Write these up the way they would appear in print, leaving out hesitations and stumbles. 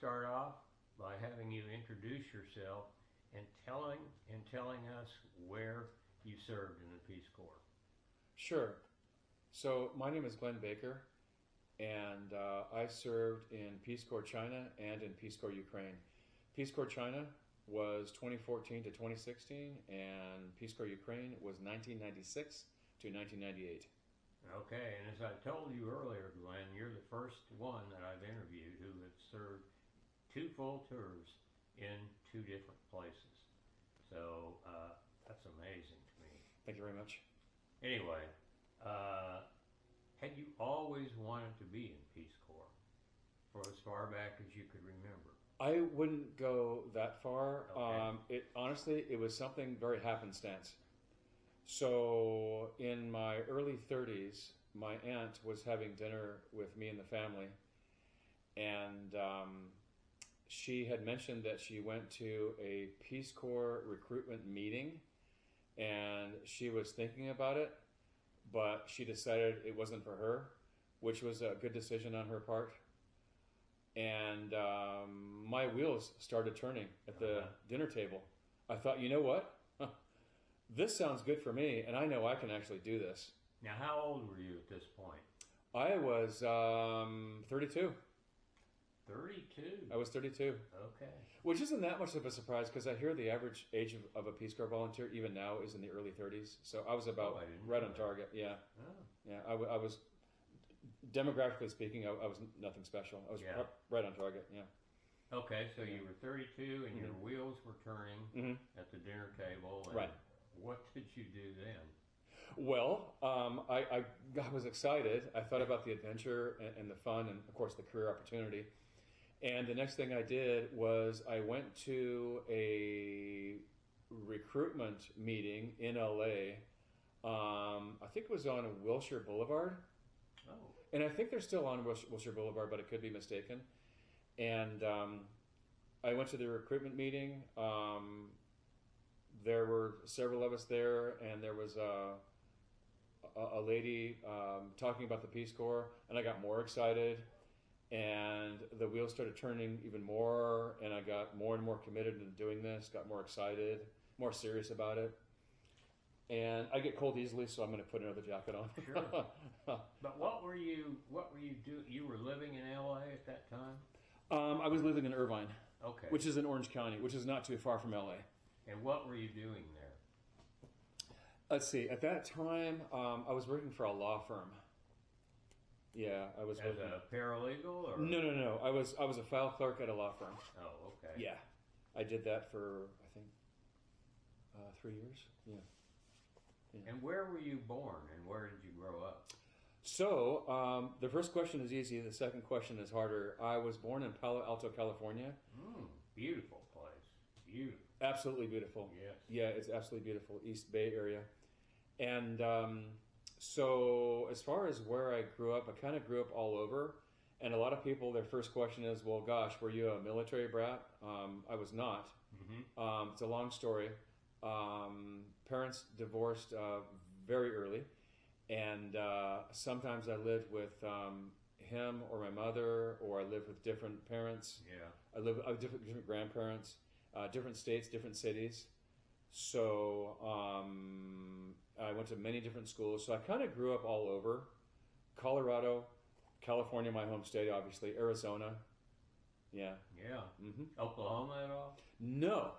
start off by having you introduce yourself and telling us where you served in the Peace Corps. Sure. So my name is Glen Baker, and I served in Peace Corps China and in Peace Corps Ukraine. Peace Corps China was 2014 to 2016, and Peace Corps Ukraine was 1996 to 1998. Okay, and as I told you earlier, Glenn, you're the first one that I've interviewed who has served 2 full tours in 2 different places. So that's amazing to me. Thank you very much. Anyway, had you always wanted to be in Peace Corps for as far back as you could remember? I wouldn't go that far. Okay. Honestly, it was something very happenstance. So in my early 30s, my aunt was having dinner with me and the family, and she had mentioned that she went to a Peace Corps recruitment meeting, and she was thinking about it, but she decided it wasn't for her, which was a good decision on her part. And my wheels started turning at the dinner table. I thought, you know what? This sounds good for me, and I know I can actually do this. Now, how old were you at this point? I was 32. 32? I was 32. Okay. Which isn't that much of a surprise, because I hear the average age of a Peace Corps volunteer, even now, is in the early 30s. So I was about right on target. Yeah. Oh. Yeah, I was, demographically speaking, I was nothing special. I was right on target, yeah. Okay, so you were 32 and your wheels were turning at the dinner table. And right. What did you do then? Well, I was excited. I thought about the adventure and the fun and, of course, the career opportunity. And the next thing I did was I went to a recruitment meeting in LA. I think it was on Wilshire Boulevard. Oh. And I think they're still on Wilshire Boulevard, but I could be mistaken. And I went to the recruitment meeting. There were several of us there, and there was a lady talking about the Peace Corps, and I got more excited, and the wheels started turning even more, and I got more and more committed to doing this, got more excited, more serious about it. And I get cold easily, so I'm going to put another jacket on. Sure. But what were you doing? You were living in LA at that time? I was living in Irvine, okay, which is in Orange County, which is not too far from LA. And what were you doing there? Let's see. At that time, I was working for a law firm. Yeah, I was as a paralegal, or no. I was a file clerk at a law firm. Oh, okay. Yeah, I did that for I think 3 years. Yeah. And where were you born, and where did you grow up? So the first question is easy. The second question is harder. I was born in Palo Alto, California. Beautiful place. Beautiful. Absolutely beautiful. Yes. Yeah, it's absolutely beautiful. East Bay area. And so as far as where I grew up, I kind of grew up all over. And a lot of people, their first question is, well, gosh, were you a military brat? I was not. It's a long story. Parents divorced very early. And sometimes I lived with him or my mother, or I lived with different parents. Yeah. I lived with different grandparents. Different states, different cities. So I went to many different schools. So I kind of grew up all over. Colorado, California, my home state, obviously. Arizona. Yeah. Yeah. Oklahoma at all? No.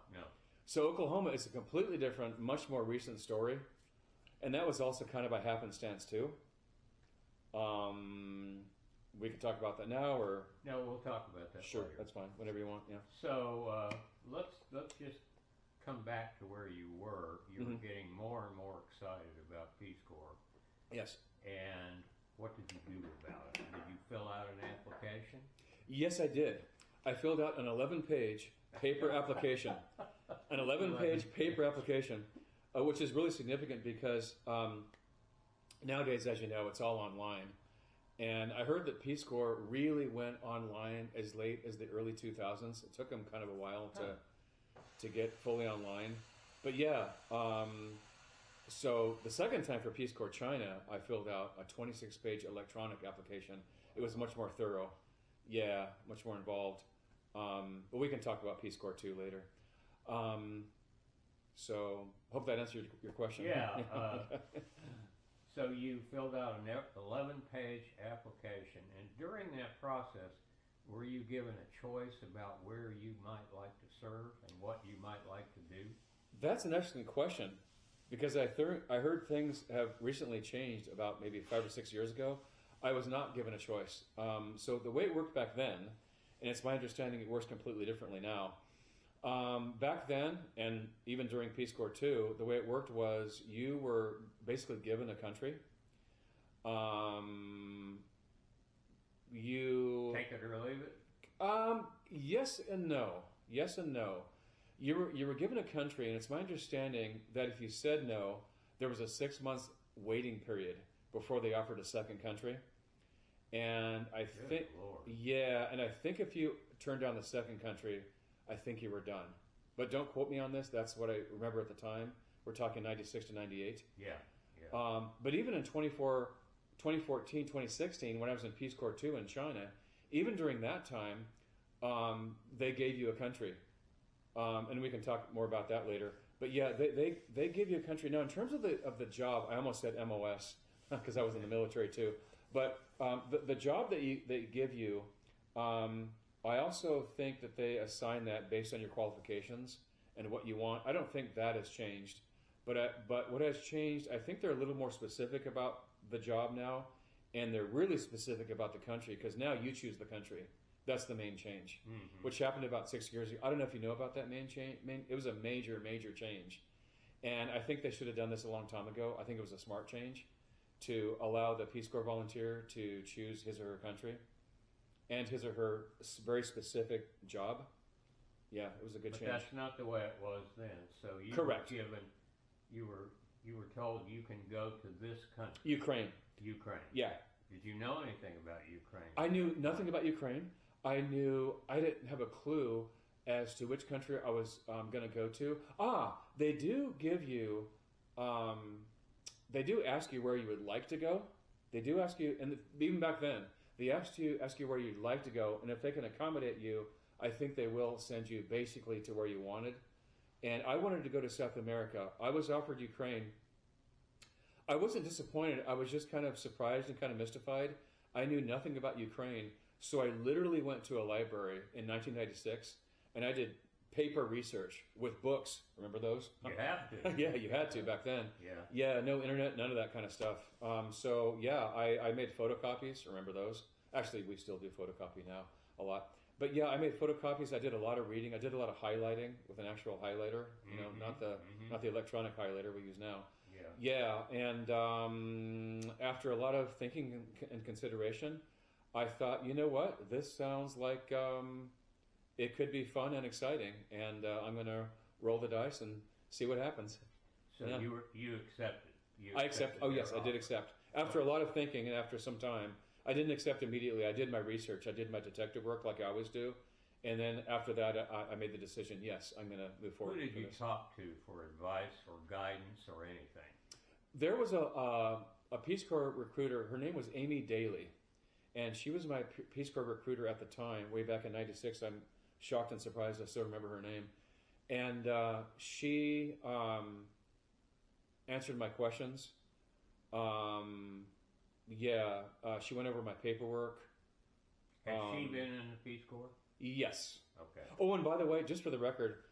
So Oklahoma is a completely different, much more recent story. And that was also kind of by happenstance, too. We could talk about that now, or no? We'll talk about that. Sure, later. That's fine. Whenever you want. Yeah. So let's just come back to where you were. You were getting more and more excited about Peace Corps. Yes. And what did you do about it? Did you fill out an application? Yes, I did. I filled out an 11-page paper application. An 11-page paper application, which is really significant because nowadays, as you know, it's all online. And I heard that Peace Corps really went online as late as the early 2000s. It took them kind of a while to get fully online. But yeah, so the second time for Peace Corps China, I filled out a 26-page electronic application. It was much more thorough. Yeah, much more involved. But we can talk about Peace Corps too later. So hope that answered your question. Yeah. So you filled out an 11-page application, and during that process, were you given a choice about where you might like to serve and what you might like to do? That's an excellent question, because I heard things have recently changed about maybe 5 or 6 years ago. I was not given a choice. So the way it worked back then, and it's my understanding it works completely differently now. Back then, and even during Peace Corps too, the way it worked was you were basically given a country. You take it or leave it? Yes and no. Yes and no. You were given a country, and it's my understanding that if you said no, there was a 6 months waiting period before they offered a second country. And I think, yeah, and I think if you turned down the second country, I think you were done. But don't quote me on this. That's what I remember at the time. We're talking 96 to 98. Yeah. But even in 2014, 2016, when I was in Peace Corps 2 in China, even during that time, they gave you a country. And we can talk more about that later. But yeah, they give you a country. Now, in terms of the job, I almost said MOS because I was in the military too. But the job that they give you, I also think that they assign that based on your qualifications and what you want. I don't think that has changed. But what has changed, I think they're a little more specific about the job now, and they're really specific about the country, because now you choose the country. That's the main change, which happened about 6 years ago. I don't know if you know about that main change. It was a major change. And I think they should have done this a long time ago. I think it was a smart change to allow the Peace Corps volunteer to choose his or her country and his or her very specific job. Yeah, it was a good change. But that's not the way it was then. So you Correct. were given, you were told you can go to this country. Ukraine. Yeah. Did you know anything about Ukraine? I knew nothing about Ukraine. I didn't have a clue as to which country I was going to go to. They do give you, they do ask you where you would like to go. They do ask you, and even back then, they ask you where you'd like to go, and if they can accommodate you, I think they will send you basically to where you wanted. And I wanted to go to South America. I was offered Ukraine. I wasn't disappointed. I was just kind of surprised and kind of mystified. I knew nothing about Ukraine. So I literally went to a library in 1996, and I did paper research with books. Remember those? You have to. Yeah, you had to back then. Yeah, no internet, none of that kind of stuff. So yeah, I made photocopies. Remember those? Actually, we still do photocopy now a lot. But yeah, I made photocopies. I did a lot of reading. I did a lot of highlighting with an actual highlighter. You know, not the electronic highlighter we use now. Yeah, and after a lot of thinking and consideration, I thought, you know what? This sounds like it could be fun and exciting, and I'm going to roll the dice and see what happens. So yeah. you accepted. I accept. Oh yes, I did accept. After a lot of thinking and after some time, I didn't accept immediately. I did my research. I did my detective work like I always do, and then after that, I made the decision. Yes, I'm going to move forward. Who did you talk to for advice or guidance or anything? There was a Peace Corps recruiter. Her name was Amy Daly. And she was my Peace Corps recruiter at the time, way back in 96. I'm shocked and surprised I still remember her name. And she answered my questions. She went over my paperwork. Has she been in the Peace Corps? Yes. Okay. Oh, and by the way, just for the record,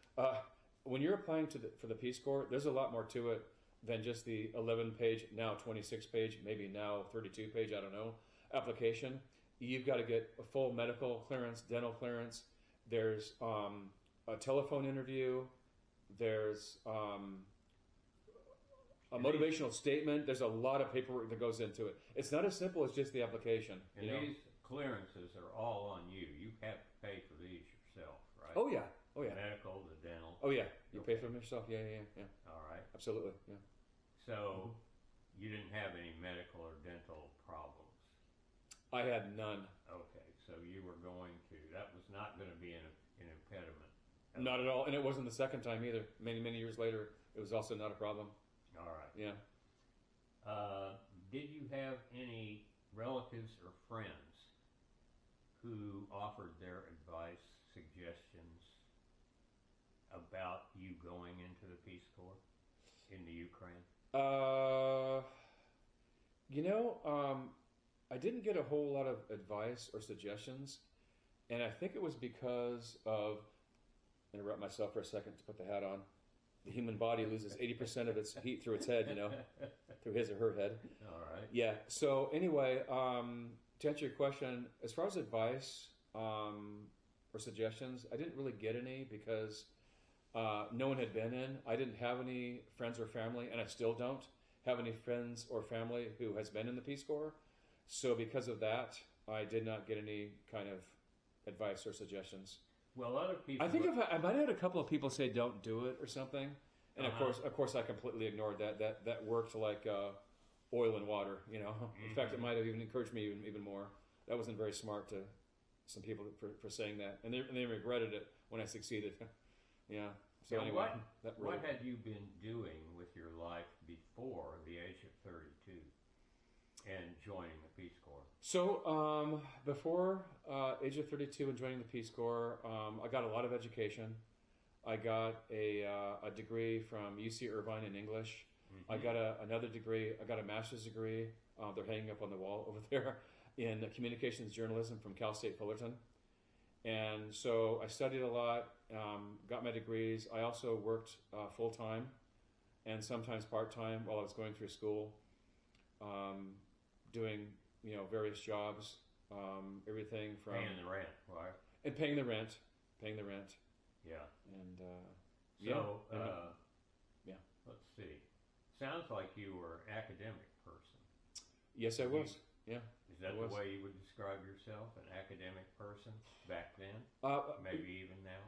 when you're applying for the Peace Corps, there's a lot more to it than just the 11-page, now 26-page, maybe now 32-page, I don't know, application. You've got to get a full medical clearance, dental clearance. There's a telephone interview. There's a motivational statement. There's a lot of paperwork that goes into it. It's not as simple as just the application. And these clearances are all on you. You have to pay for these yourself, right? Oh yeah. Medical, the dental. Oh yeah. You pay for them yourself. Yeah. All right. Absolutely. Yeah. So you didn't have any medical or dental problems? I had none. Okay, so you were going to, that was not going to be an impediment. Not at all, and it wasn't the second time either. Many years later, it was also not a problem. All right. Yeah. Did you have any relatives or friends who offered their advice suggestions about you going into the Peace Corps in the Ukraine? I didn't get a whole lot of advice or suggestions, and I think it was because of, interrupt myself for a second to put the hat on, the human body loses 80% of its heat through its head, through his or her head. All right. Yeah, so anyway, to answer your question, as far as advice or suggestions, I didn't really get any because no one had been in. I didn't have any friends or family, and I still don't have any friends or family who has been in the Peace Corps. So because of that, I did not get any kind of advice or suggestions. Well, other people. I think I might have had a couple of people say don't do it or something, and of course, I completely ignored that. That worked like oil and water, In fact, it might have even encouraged me even more. That wasn't very smart to some people for saying that, and they regretted it when I succeeded. Yeah. So now anyway, what had you been doing with your life before the age of 32 and joining the Peace Corps? So before age of 32 and joining the Peace Corps, I got a lot of education. I got a degree from UC Irvine in English. I got another degree. I got a master's degree. They're hanging up on the wall over there in communications journalism from Cal State Fullerton. And so I studied a lot, got my degrees. I also worked full-time and sometimes part-time while I was going through school, doing various jobs, everything from paying the rent, right? And paying the rent. Yeah. And yeah. Let's see. Sounds like you were an academic person. Yes, I was. Yeah. Is that the way you would describe yourself, an academic person back then? Maybe even now?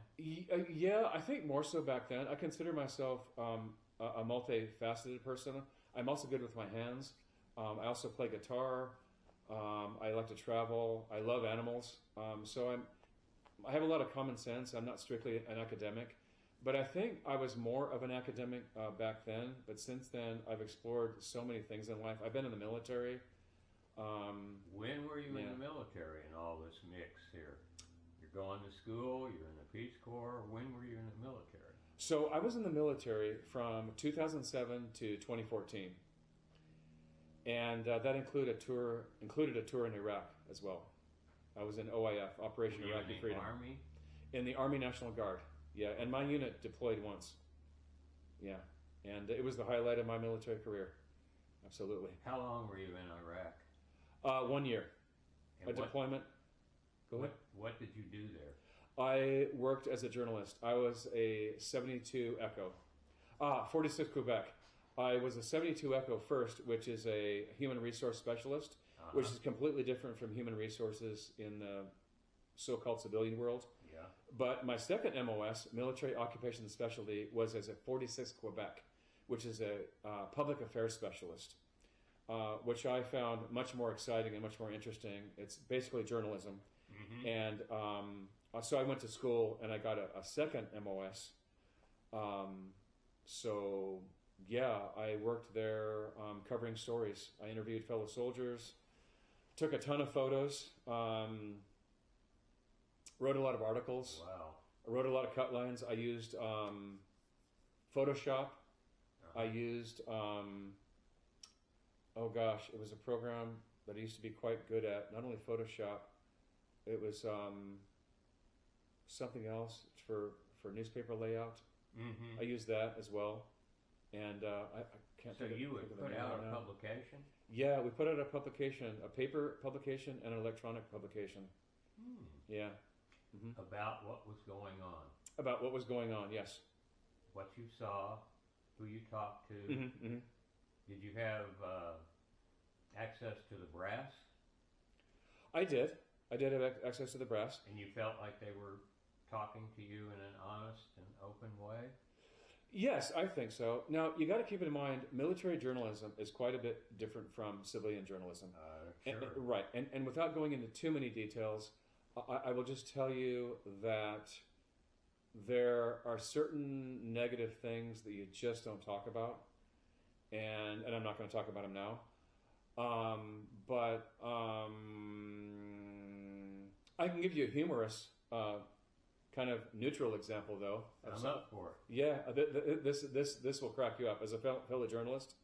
Yeah, I think more so back then. I consider myself a multifaceted person. I'm also good with my hands. I also play guitar. I like to travel. I love animals. So I have a lot of common sense. I'm not strictly an academic. But I think I was more of an academic back then. But since then, I've explored so many things in life. I've been in the military. When were you in the military and all this mix here? You're going to school, you're in the Peace Corps. When were you in the military? So I was in the military from 2007 to 2014. And that included a tour in Iraq as well. I was in OIF, Operation Iraqi Freedom. In the Army? In the Army National Guard, yeah. And my unit deployed once. Yeah. And it was the highlight of my military career. Absolutely. How long were you in Iraq? 1 year. And deployment. Go ahead. What did you do there? I worked as a journalist. I was a 72 Echo. 46 Quebec. I was a 72 Echo first, which is a human resource specialist, which is completely different from human resources in the so-called civilian world. Yeah. But my second MOS, military occupation specialty, was as a 46 Quebec, which is a public affairs specialist, which I found much more exciting and much more interesting. It's basically journalism. Mm-hmm. And so I went to school and I got a second MOS. So yeah, I worked there covering stories. I interviewed fellow soldiers, took a ton of photos, wrote a lot of articles. Wow. I wrote a lot of cut lines. I used Photoshop. I used, oh gosh, it was a program that I used to be quite good at. Not only Photoshop, it was something else for newspaper layout. Mm-hmm. I used that as well. And I can't. So you would put out a publication? Yeah, we put out a publication, a paper publication and an electronic publication. Yeah. Mm-hmm. About what was going on? About what was going on, yes. What you saw, who you talked to. Mm-hmm, mm-hmm. Did you have access to the brass? I did. I did have access to the brass. And you felt like they were talking to you in an honest and open way? Yes, I think so. Now, you got to keep in mind, military journalism is quite a bit different from civilian journalism. Sure. Right. And without going into too many details, I will just tell you that there are certain negative things that you just don't talk about. And I'm not going to talk about them now. But I can give you a humorous kind of neutral example, though. I'm up for it. Yeah, this will crack you up as a fellow journalist.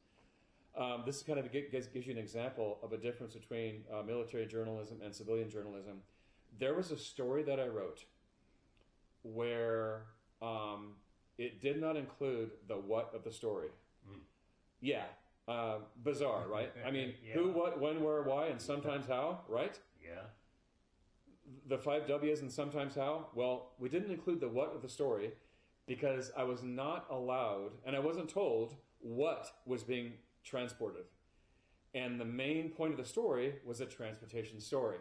This kind of gives you an example of a difference between military journalism and civilian journalism. There was a story that I wrote where it did not include the what of the story. Yeah, bizarre, right? I mean, Yeah. who, what, when, where, why, and sometimes how, right? Yeah. The 5 W's and sometimes how. Well, we didn't include the what of the story because I was not allowed, and I wasn't told what was being transported. And the main point of the story was a transportation story.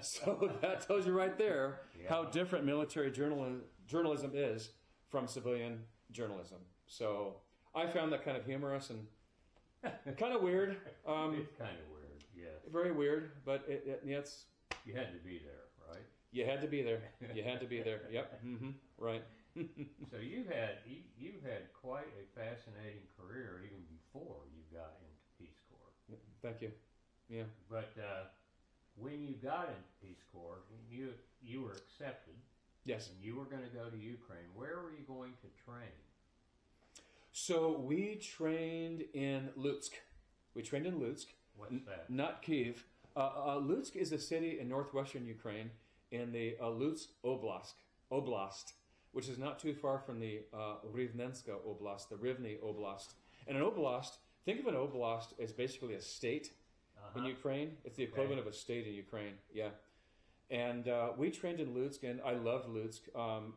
So that tells you right there how different military journalism is from civilian journalism. So I found that kind of humorous and kind of weird. It's kind of weird, yes. Very weird, but it's... You had to be there, right? You had to be there. You had to be there. Yep. Right. So you had quite a fascinating career even before you got into Peace Corps. Thank you. Yeah. But when you got into Peace Corps, you were accepted. Yes. And you were going to go to Ukraine. Where were you going to train? So we trained in Lutsk. What's that? Not Kiev. Lutsk is a city in northwestern Ukraine in the Lutsk Oblast, which is not too far from the Rivnenska Oblast, the Rivne Oblast. And an oblast, think of an oblast as basically a state in Ukraine. It's the equivalent of a state in Ukraine, yeah. And we trained in Lutsk, and I loved Lutsk,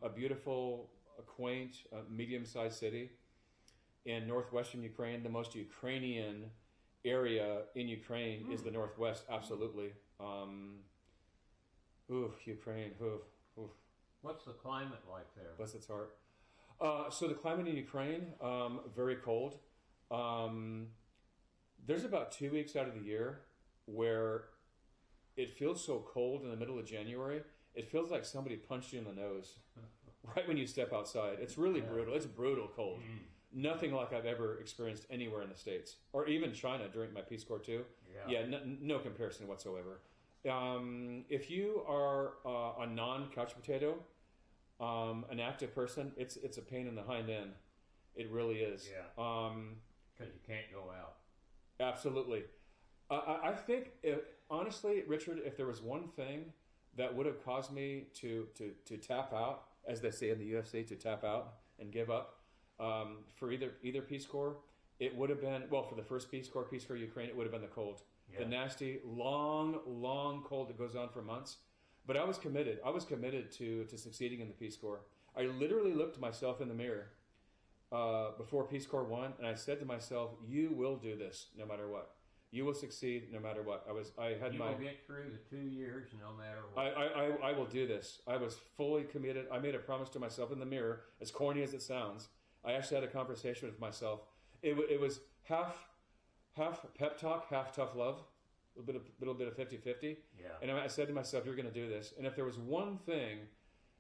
a beautiful, quaint, medium-sized city in northwestern Ukraine. The most Ukrainian area in Ukraine is the northwest, absolutely. Ukraine, What's the climate like there? Bless its heart. So the climate in Ukraine, very cold. There's about 2 weeks out of the year where it feels so cold in the middle of January, it feels like somebody punched you in the nose right when you step outside. It's really brutal. It's brutal cold. Nothing like I've ever experienced anywhere in the States, or even China during my Peace Corps too. No comparison whatsoever. If you are a non-couch potato, an active person, it's a pain in the hind end. It really is. Yeah. Because you can't go out. Absolutely. I think, honestly, Richard, if there was one thing that would have caused me to tap out, as they say in the UFC, to tap out and give up, for either Peace Corps, it would have been, well, for the first Peace Corps Ukraine, it would have been the cold. Yeah. The nasty, long cold that goes on for months. But I was committed. I was committed to succeeding in the Peace Corps. I literally looked myself in the mirror before Peace Corps 1, and I said to myself, you will do this no matter what. You will succeed no matter what. You will get through the 2 years no matter what. I will do this. I was fully committed. I made a promise to myself in the mirror, as corny as it sounds. I actually had a conversation with myself. It was half pep talk, half tough love, a little bit of 50-50. Yeah. And I said to myself, you're going to do this. And if there was one thing,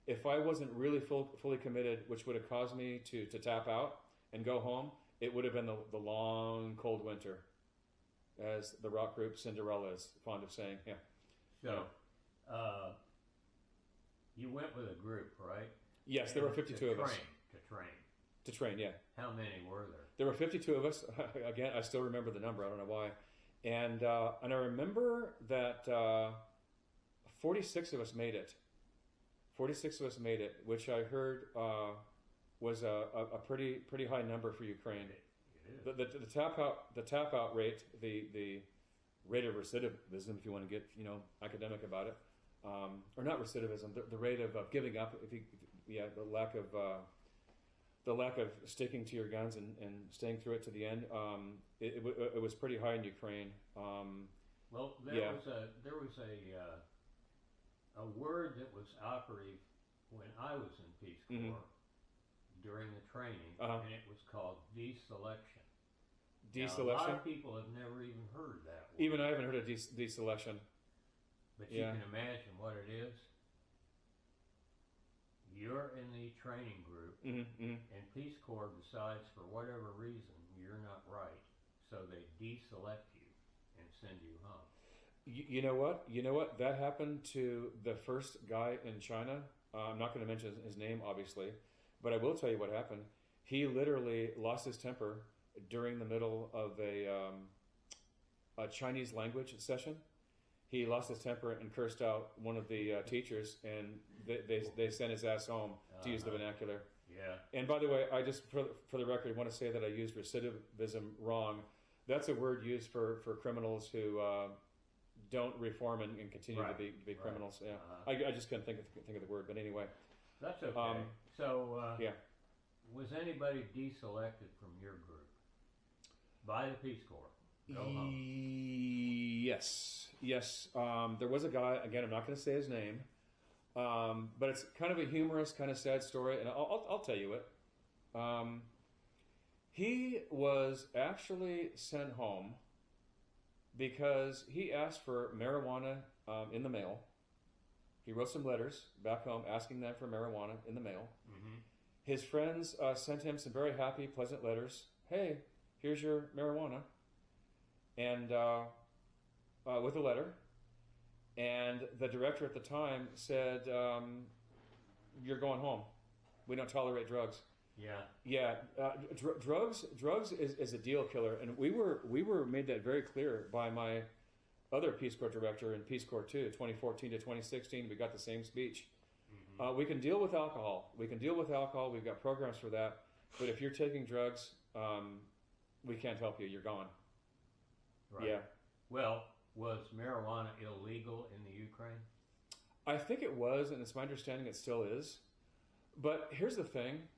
if I wasn't really fully committed, which would have caused me to tap out and go home, it would have been the long, cold winter, as the rock group Cinderella is fond of saying. Yeah. So, you went with a group, right? Yes, there were 52 of us. To train, yeah. How many were there? There were 52 of us. Again, I still remember the number. I don't know why. And I remember that 46 of us made it. 46 of us made it, which I heard was a pretty high number for Ukraine. The tap out rate, the rate of recidivism, if you want to get academic about it, or not recidivism, the rate of giving up. The lack of sticking to your guns and staying through it to the end. It was pretty high in Ukraine. Well, there was a word that was operative when I was in Peace Corps during the training, and it was called deselection. Deselection? Now, a lot of people have never even heard that word. Even I haven't heard of deselection. But you can imagine what it is. You're in the training group, and Peace Corps decides for whatever reason you're not right, so they deselect you and send you home. You know what? That happened to the first guy in China I'm not going to mention his name, obviously, but I will tell you what happened. He literally lost his temper during the middle of a Chinese language session. He lost his temper and cursed out one of the teachers, and they sent his ass home, to use the vernacular. Yeah. And by the way, I just, for the record, want to say that I used recidivism wrong. That's a word used for criminals who don't reform and continue to be criminals. Yeah, I just couldn't think of the word, but anyway. That's okay. So, yeah. Was anybody deselected from your group by the Peace Corps? Go home. Yes. There was a guy. Again, I'm not going to say his name, but it's kind of a humorous, kind of sad story, and I'll tell you it. He was actually sent home because he asked for marijuana in the mail. He wrote some letters back home asking them for marijuana in the mail. Mm-hmm. His friends sent him some very happy, pleasant letters. Hey, here's your marijuana. And with a letter. And the director at the time said, you're going home. We don't tolerate drugs. Yeah. Drugs is a deal killer. And we were made that very clear by my other Peace Corps director in Peace Corps 2, 2014 to 2016. We got the same speech. Mm-hmm. We can deal with alcohol. We've got programs for that. But if you're taking drugs, we can't help you. You're gone. Right. Yeah. Well, was marijuana illegal in the Ukraine? I think it was, and it's my understanding it still is. But here's the thing.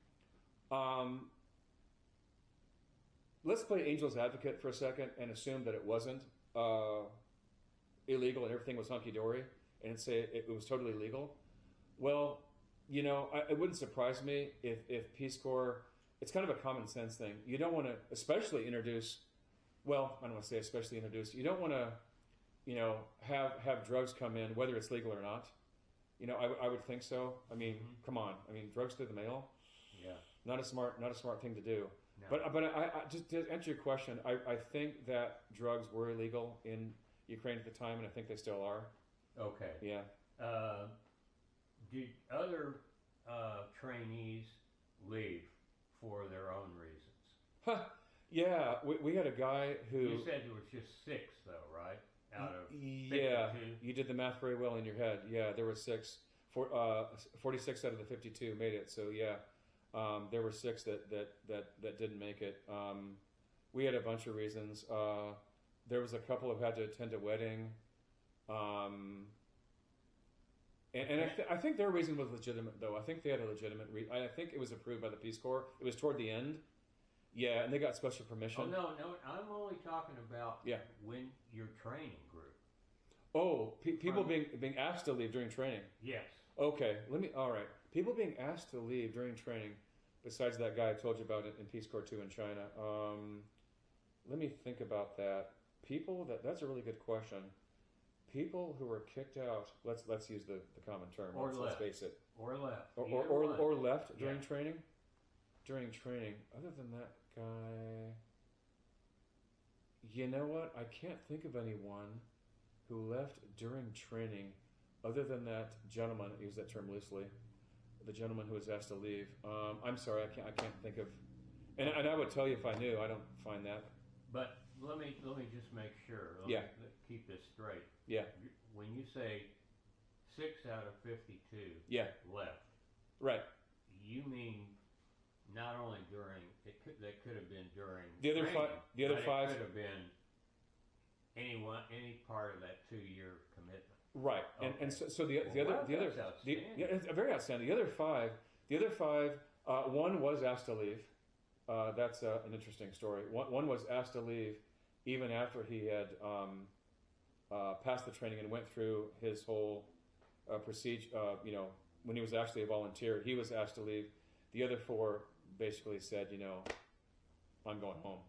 Let's play angel's advocate for a second and assume that it wasn't illegal and everything was hunky-dory, and say it was totally legal. Well, it wouldn't surprise me if Peace Corps, it's kind of a common sense thing. You don't want to especially introduce, well, I don't want to say especially introduce, you don't want to, have drugs come in, whether it's legal or not. I would think so. I mean, come on. I mean, drugs through the mail? Yeah. Not a smart thing to do. No. But I just to answer your question, I think that drugs were illegal in Ukraine at the time, and I think they still are. Okay. Yeah. Did other trainees leave for their own reasons? Yeah, we had a guy who... You said there was just 6, though, right? Out of 52? Yeah, you did the math very well in your head. Yeah, there were 6. 46 out of the 52 made it, so yeah. There were 6 that didn't make it. We had a bunch of reasons. There was a couple who had to attend a wedding. I think their reason was legitimate, though. I think they had a legitimate reason. I think it was approved by the Peace Corps. It was toward the end. Yeah, and they got special permission. Oh, no, I'm only talking about when your training group. Oh, people being asked to leave during training. Yes. Okay, all right. People being asked to leave during training, besides that guy I told you about in Peace Corps 2 in China. Let me think about that. That's a really good question. People who were kicked out, let's use the common term. Let's face it. Or left. Or left during training. During training, other than that guy, you know what? I can't think of anyone who left during training other than that gentleman. I use that term loosely. The gentleman who was asked to leave. I'm sorry, I can't think of. And I would tell you if I knew. I don't find that. But let me just make sure. Let me keep this straight. Yeah. When you say 6 out of 52 left. Right. You mean not only during that could have been during the other training, 5. The other 5 could have been any part of that 2-year commitment. Right. Okay. And so the other very outstanding. The other 5. One was asked to leave. That's an interesting story. One was asked to leave even after he had passed the training and went through his whole procedure. When he was actually a volunteer, he was asked to leave. The other 4 basically said, I'm going home.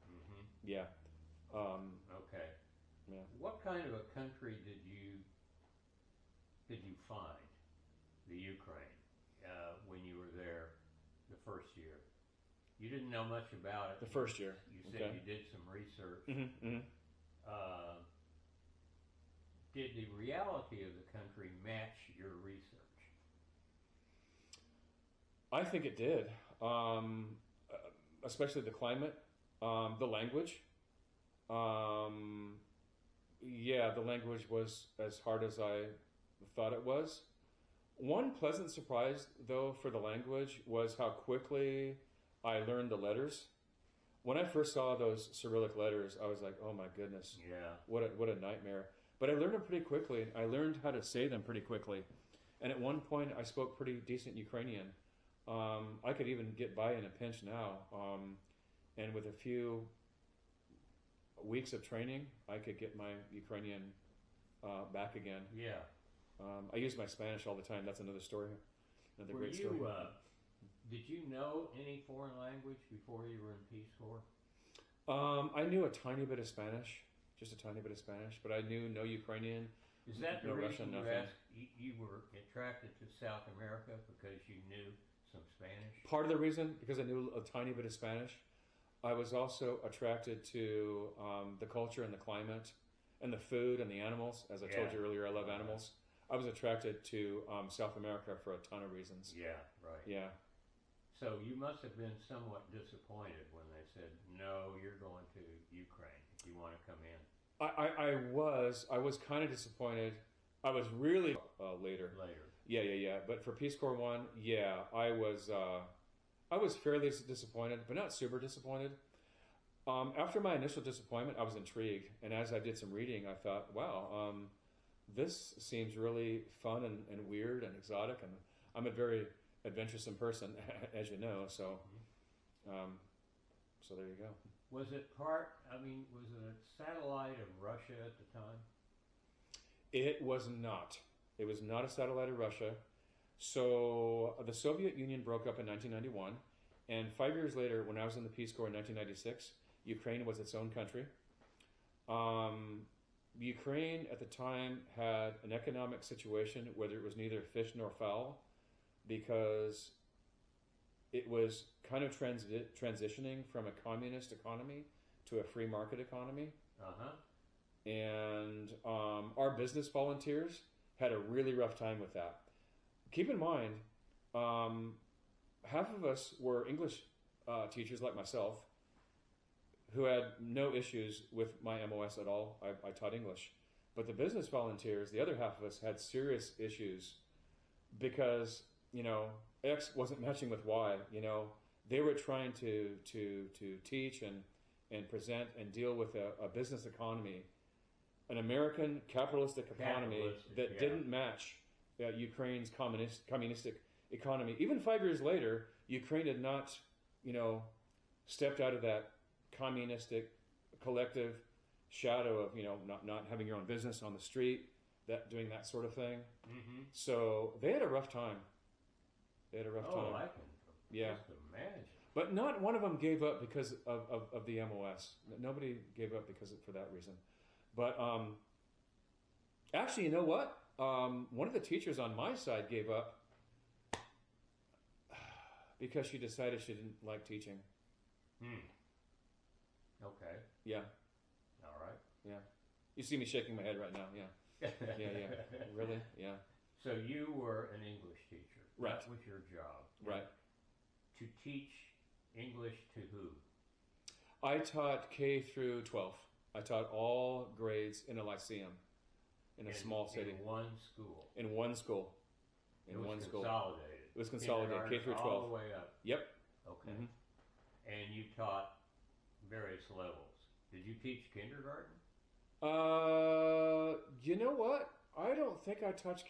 Mm-hmm. Yeah. Okay. Yeah. What kind of a country did you find the Ukraine when you were there the first year? You didn't know much about it. The first year. You said you did some research. Mm-hmm. Did the reality of the country match your research? I think it did, especially the climate, the language. Yeah, the language was as hard as I thought it was. One pleasant surprise, though, for the language was how quickly I learned the letters. When I first saw those Cyrillic letters, I was like, "Oh my goodness, Yeah. what a nightmare!" But I learned them pretty quickly. I learned how to say them pretty quickly, and at one point, I spoke pretty decent Ukrainian. I could even get by in a pinch now, and with a few weeks of training, I could get my Ukrainian back again. Yeah. I use my Spanish all the time. That's another story. Another Were great you, story. did you know any foreign language before you were in Peace Corps? I knew a tiny bit of Spanish, just a tiny bit of Spanish, but I knew no Ukrainian. Is that the No reason Russian, you nothing. asked, you were attracted to South America because you knew some Spanish? Part of the reason, because I knew a tiny bit of Spanish, I was also attracted to the culture and the climate and the food and the animals. As I told Yeah. you earlier, I love animals. I was attracted to South America for a ton of reasons. Yeah, right. Yeah. So you must have been somewhat disappointed when they said, no, you're going to Ukraine if you want to come in. I was kind of disappointed. I was really later. Later. Yeah. But for Peace Corps 1, yeah, I was fairly disappointed, but not super disappointed. After my initial disappointment, I was intrigued, and as I did some reading, I thought, wow, this seems really fun and weird and exotic, and I'm a very adventuresome person, as you know. So, so there you go. Was it was it a satellite of Russia at the time? It was not. It was not a satellite of Russia. So the Soviet Union broke up in 1991, and 5 years later, when I was in the Peace Corps in 1996, Ukraine was its own country. Ukraine at the time had an economic situation where it was neither fish nor fowl, because it was kind of transitioning from a communist economy to a free market economy. Uh-huh. And our business volunteers had a really rough time with that. Keep in mind, half of us were English teachers like myself who had no issues with my MOS at all. I taught English. But the business volunteers, the other half of us, had serious issues because, X wasn't matching with Y. They were trying to teach and present and deal with a business economy, an American capitalistic economy that didn't match Ukraine's communistic economy. Even 5 years later, Ukraine had not, stepped out of that communistic collective shadow of, not having your own business on the street, doing that sort of thing. Mm-hmm. So they had a rough time. They had a rough time. I can just imagine. But not one of them gave up because of the MOS. Nobody gave up for that reason. But actually, you know what? One of the teachers on my side gave up because she decided she didn't like teaching. Okay. Yeah. All right. Yeah. You see me shaking my head right now. Yeah. Yeah. Really? Yeah. So you were an English teacher. Right. That was your job. Right. To teach English to who? I taught K through 12. I taught all grades in a lyceum, in a small city. In one school. In one school. It was consolidated. It was consolidated, K through 12. All the way up. Yep. Okay. Mm-hmm. And you taught various levels. Did you teach kindergarten? You know what? I don't think I taught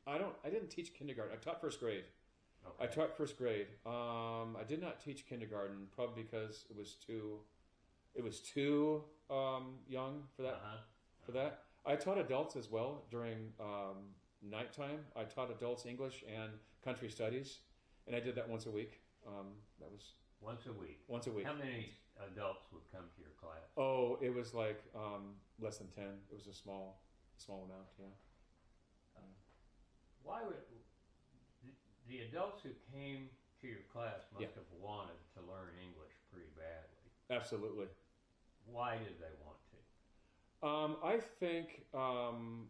I didn't teach kindergarten. I taught first grade. Okay. I taught first grade. I did not teach kindergarten, probably because it was too young for that. For that, I taught adults as well during nighttime. I taught adults English and country studies, and I did that once a week. That was once a week. Once a week. How many adults would come to your class? Oh, it was like less than 10. It was a small amount. Yeah. Why would the adults who came to your class must have wanted to learn English pretty badly? Absolutely. Why did they want to? I think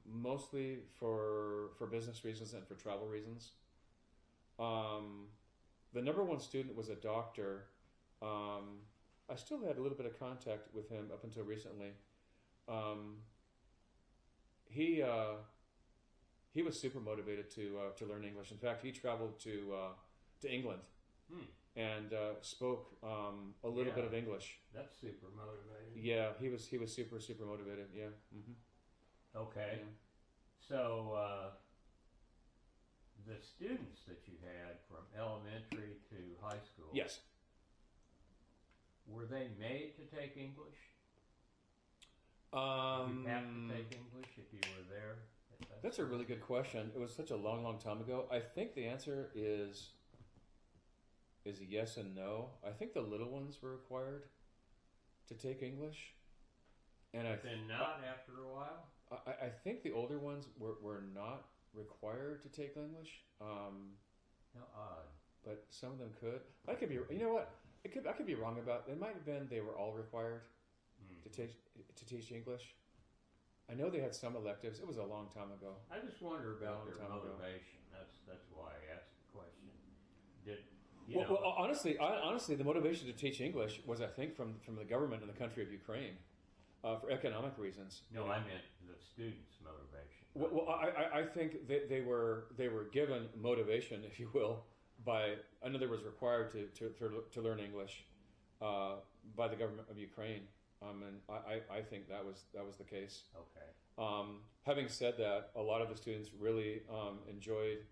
mostly for business reasons and for travel reasons. The number one student was a doctor. I still had a little bit of contact with him up until recently. He was super motivated to learn English. In fact, he traveled to England and spoke a little bit of English. That's super motivating. Yeah, he was super motivated. Yeah. Okay. Yeah. So the students that you had from elementary to high school. Yes. Were they made to take English? Did you have to take English if you were there? That's a really good question. It was such a long time ago. I think the answer is a yes and no. I think the little ones were required to take English, and then not after a while. I think the older ones were not required to take English. How odd. But some of them could. I could be. You know what? I could be wrong about. It might have been they were all required to teach English. I know they had some electives. It was a long time ago. I just wonder about their motivation. That's why I asked the question. Well, honestly, the motivation to teach English was, I think, from the government in the country of Ukraine, for economic reasons. No, I meant the students' motivation. Well, I think they were given motivation, if you will, by, in other words, required to learn English by the government of Ukraine. And I think that was the case. Okay. Having said that, a lot of the students really enjoyed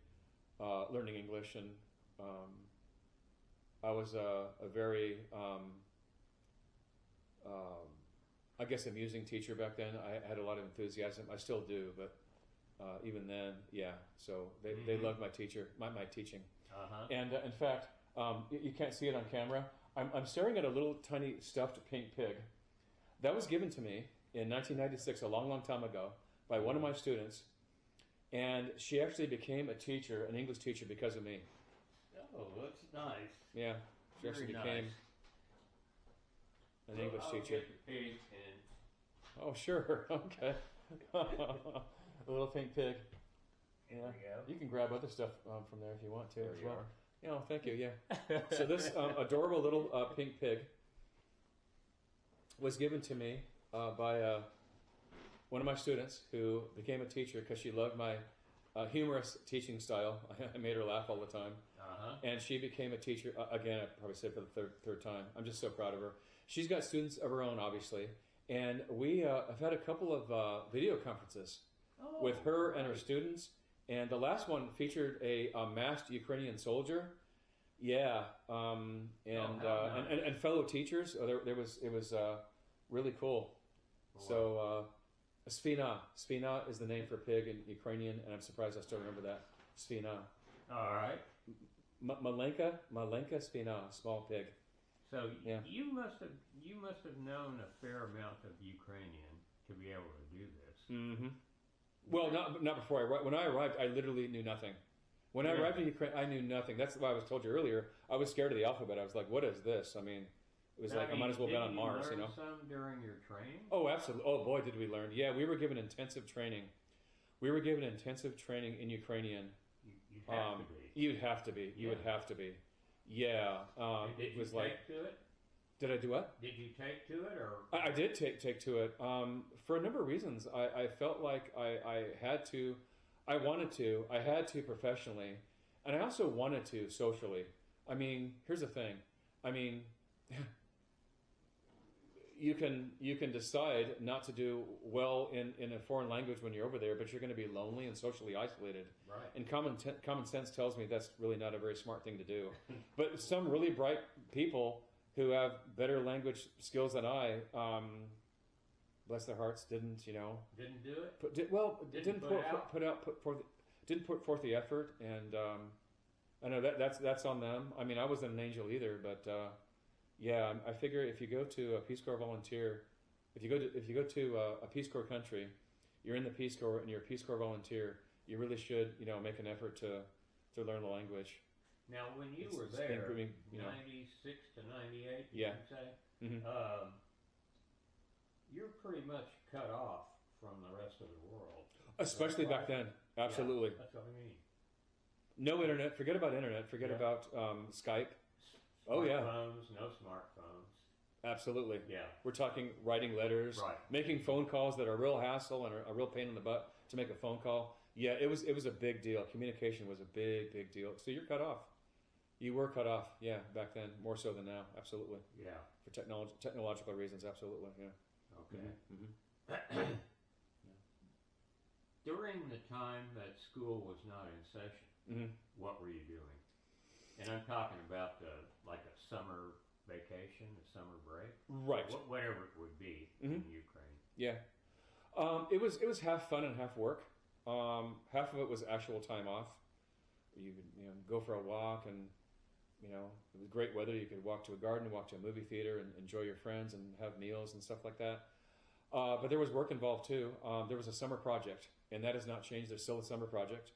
learning English, and I was a very, I guess, amusing teacher back then. I had a lot of enthusiasm. I still do, but even then, yeah. So they loved my teaching. And in fact, you can't see it on camera. I'm staring at a little tiny stuffed pink pig. That was given to me in 1996, a long time ago, by one of my students, and she actually became a teacher, an English teacher, because of me. Oh, that's nice. Yeah, she actually became an English teacher. Get the pig and... Oh, sure. Okay. A little pink pig. There we go. You can grab other stuff from there if you want to There as you well. are. You know, thank you. Yeah. So this adorable little pink pig was given to me by one of my students who became a teacher because she loved my humorous teaching style. I made her laugh all the time. And she became a teacher. Again, I probably said it for the third time. I'm just so proud of her. She's got students of her own, obviously. And we have had a couple of video conferences with her and her students. And the last one featured a masked Ukrainian soldier. Yeah. And fellow teachers. It was really cool. Wow. So Sphina is the name for pig in Ukrainian, and I'm surprised I still remember that. Sphina. All right. Malenka Sphina, small pig. So yeah. you must have known a fair amount of Ukrainian to be able to do this. Mm-hmm. Well, not before I arrived. When I arrived, I literally knew nothing. When I arrived in Ukraine, I knew nothing. That's why I was told you earlier. I was scared of the alphabet. I was like, "What is this?" I mean, it was I might as well be on Mars, you know. Some during your training? Oh, absolutely. Oh boy, did we learn! Yeah, we were given intensive training. We were given intensive training in Ukrainian. You'd have to be. You'd have to be. You would have to be. Yeah. Did it was you take to it? Did I do what? Did you take to it, or? I did take to it for a number of reasons. I felt like I had to. I wanted to. I had to professionally, and I also wanted to socially. I mean, here's the thing. I mean, you can decide not to do well in a foreign language when you're over there, but you're going to be lonely and socially isolated. Right. And common sense tells me that's really not a very smart thing to do. But some really bright people who have better language skills than I, bless their hearts, didn't do it. Didn't put forth the effort, and I know that's on them. I mean, I wasn't an angel either, but yeah, I figure if you go to a Peace Corps volunteer, if you go to a Peace Corps country, you're in the Peace Corps and you're a Peace Corps volunteer, you really should make an effort to learn the language. Now, when you were there, 96 to 98, yeah. you say, Mm-hmm. You're pretty much cut off from the rest of the world. Especially back then. Absolutely. Yeah, that's what I mean. No internet. Forget about internet. Forget Yeah. about Skype. Oh, yeah. Smartphones, no smartphones. Absolutely. Yeah. We're talking writing letters, Right. making phone calls that are a real hassle and a real pain in the butt to make a phone call. Yeah, it was a big deal. Communication was a big deal. So you're cut off. You were cut off. Yeah, back then more so than now. Absolutely. Yeah. For technological reasons. Absolutely. Yeah. Okay. Mm-hmm. During the time that school was not in session, Mm-hmm. what were you doing? And I'm talking about like a summer vacation, a summer break, Right. whatever it would be in Ukraine. Yeah. It was half fun and half work. Half of it was actual time off. You could go for a walk, and it was great weather. You could walk to a garden, walk to a movie theater, and enjoy your friends and have meals and stuff like that. But there was work involved too. There was a summer project, and that has not changed. There's still a summer project.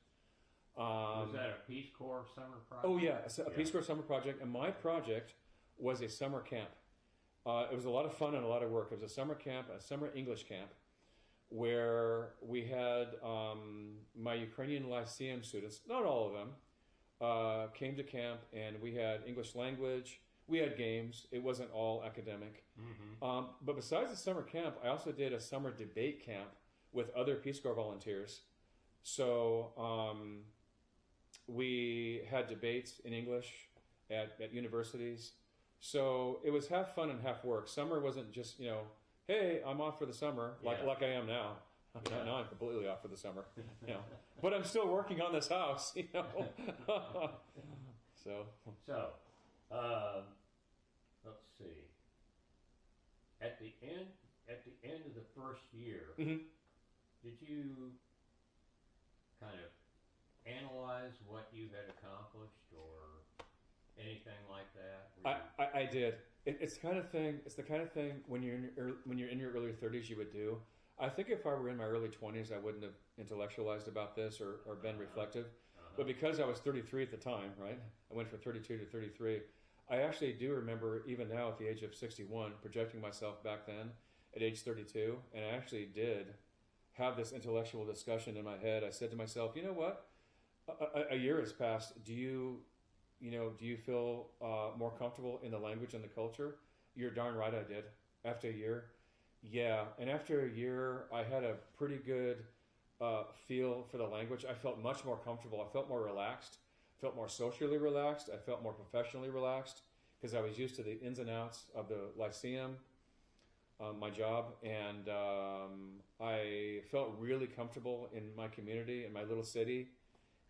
Was that a Peace Corps summer project? Oh yeah, a Peace Corps summer project, and my project was a summer camp. It was a lot of fun and a lot of work. It was a summer camp, a summer English camp, where we had my Ukrainian Lyceum students, not all of them, came to camp, and we had English language, we had games. It wasn't all academic. Mm-hmm. But besides the summer camp, I also did a summer debate camp with other Peace Corps volunteers. So we had debates in English at universities. So it was half fun and half work. Summer wasn't just, hey, I'm off for the summer, like I am now. Yeah. Now I'm completely off for the summer. But I'm still working on this house, So let's see. At the end of the first year, Mhm. did you kind of analyze what you had accomplished or anything like that? I did. It's the kind of thing when you're in your early 30s you would do. I think if I were in my early 20s, I wouldn't have intellectualized about this or been reflective. But because I was 33 at the time, right? I went from 32 to 33. I actually do remember, even now at the age of 61, projecting myself back then at age 32, and I actually did have this intellectual discussion in my head. I said to myself, you know what? A year has passed. Do you feel more comfortable in the language and the culture? You're darn right I did. After a year, yeah. And after a year, I had a pretty good feel for the language. I felt much more comfortable. I felt more relaxed. Felt more socially relaxed. I felt more professionally relaxed because I was used to the ins and outs of the Lyceum, my job, and I felt really comfortable in my community, in my little city.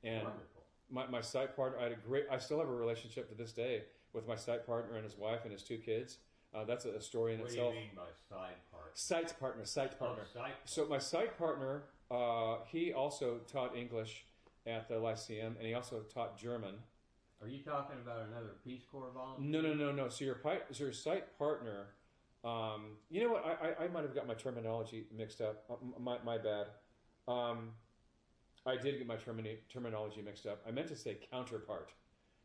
And Wonderful. my site partner, I still have a relationship to this day with my site partner and his wife and his two kids. That's a story in itself. What do you mean by side partner? Site partner. Oh, site. So my site partner, he also taught English at the Lyceum, and he also taught German. Are you talking about another Peace Corps volunteer? No. So your site partner, you know what? I might have got my terminology mixed up. My bad. I did get my terminology mixed up. I meant to say counterpart.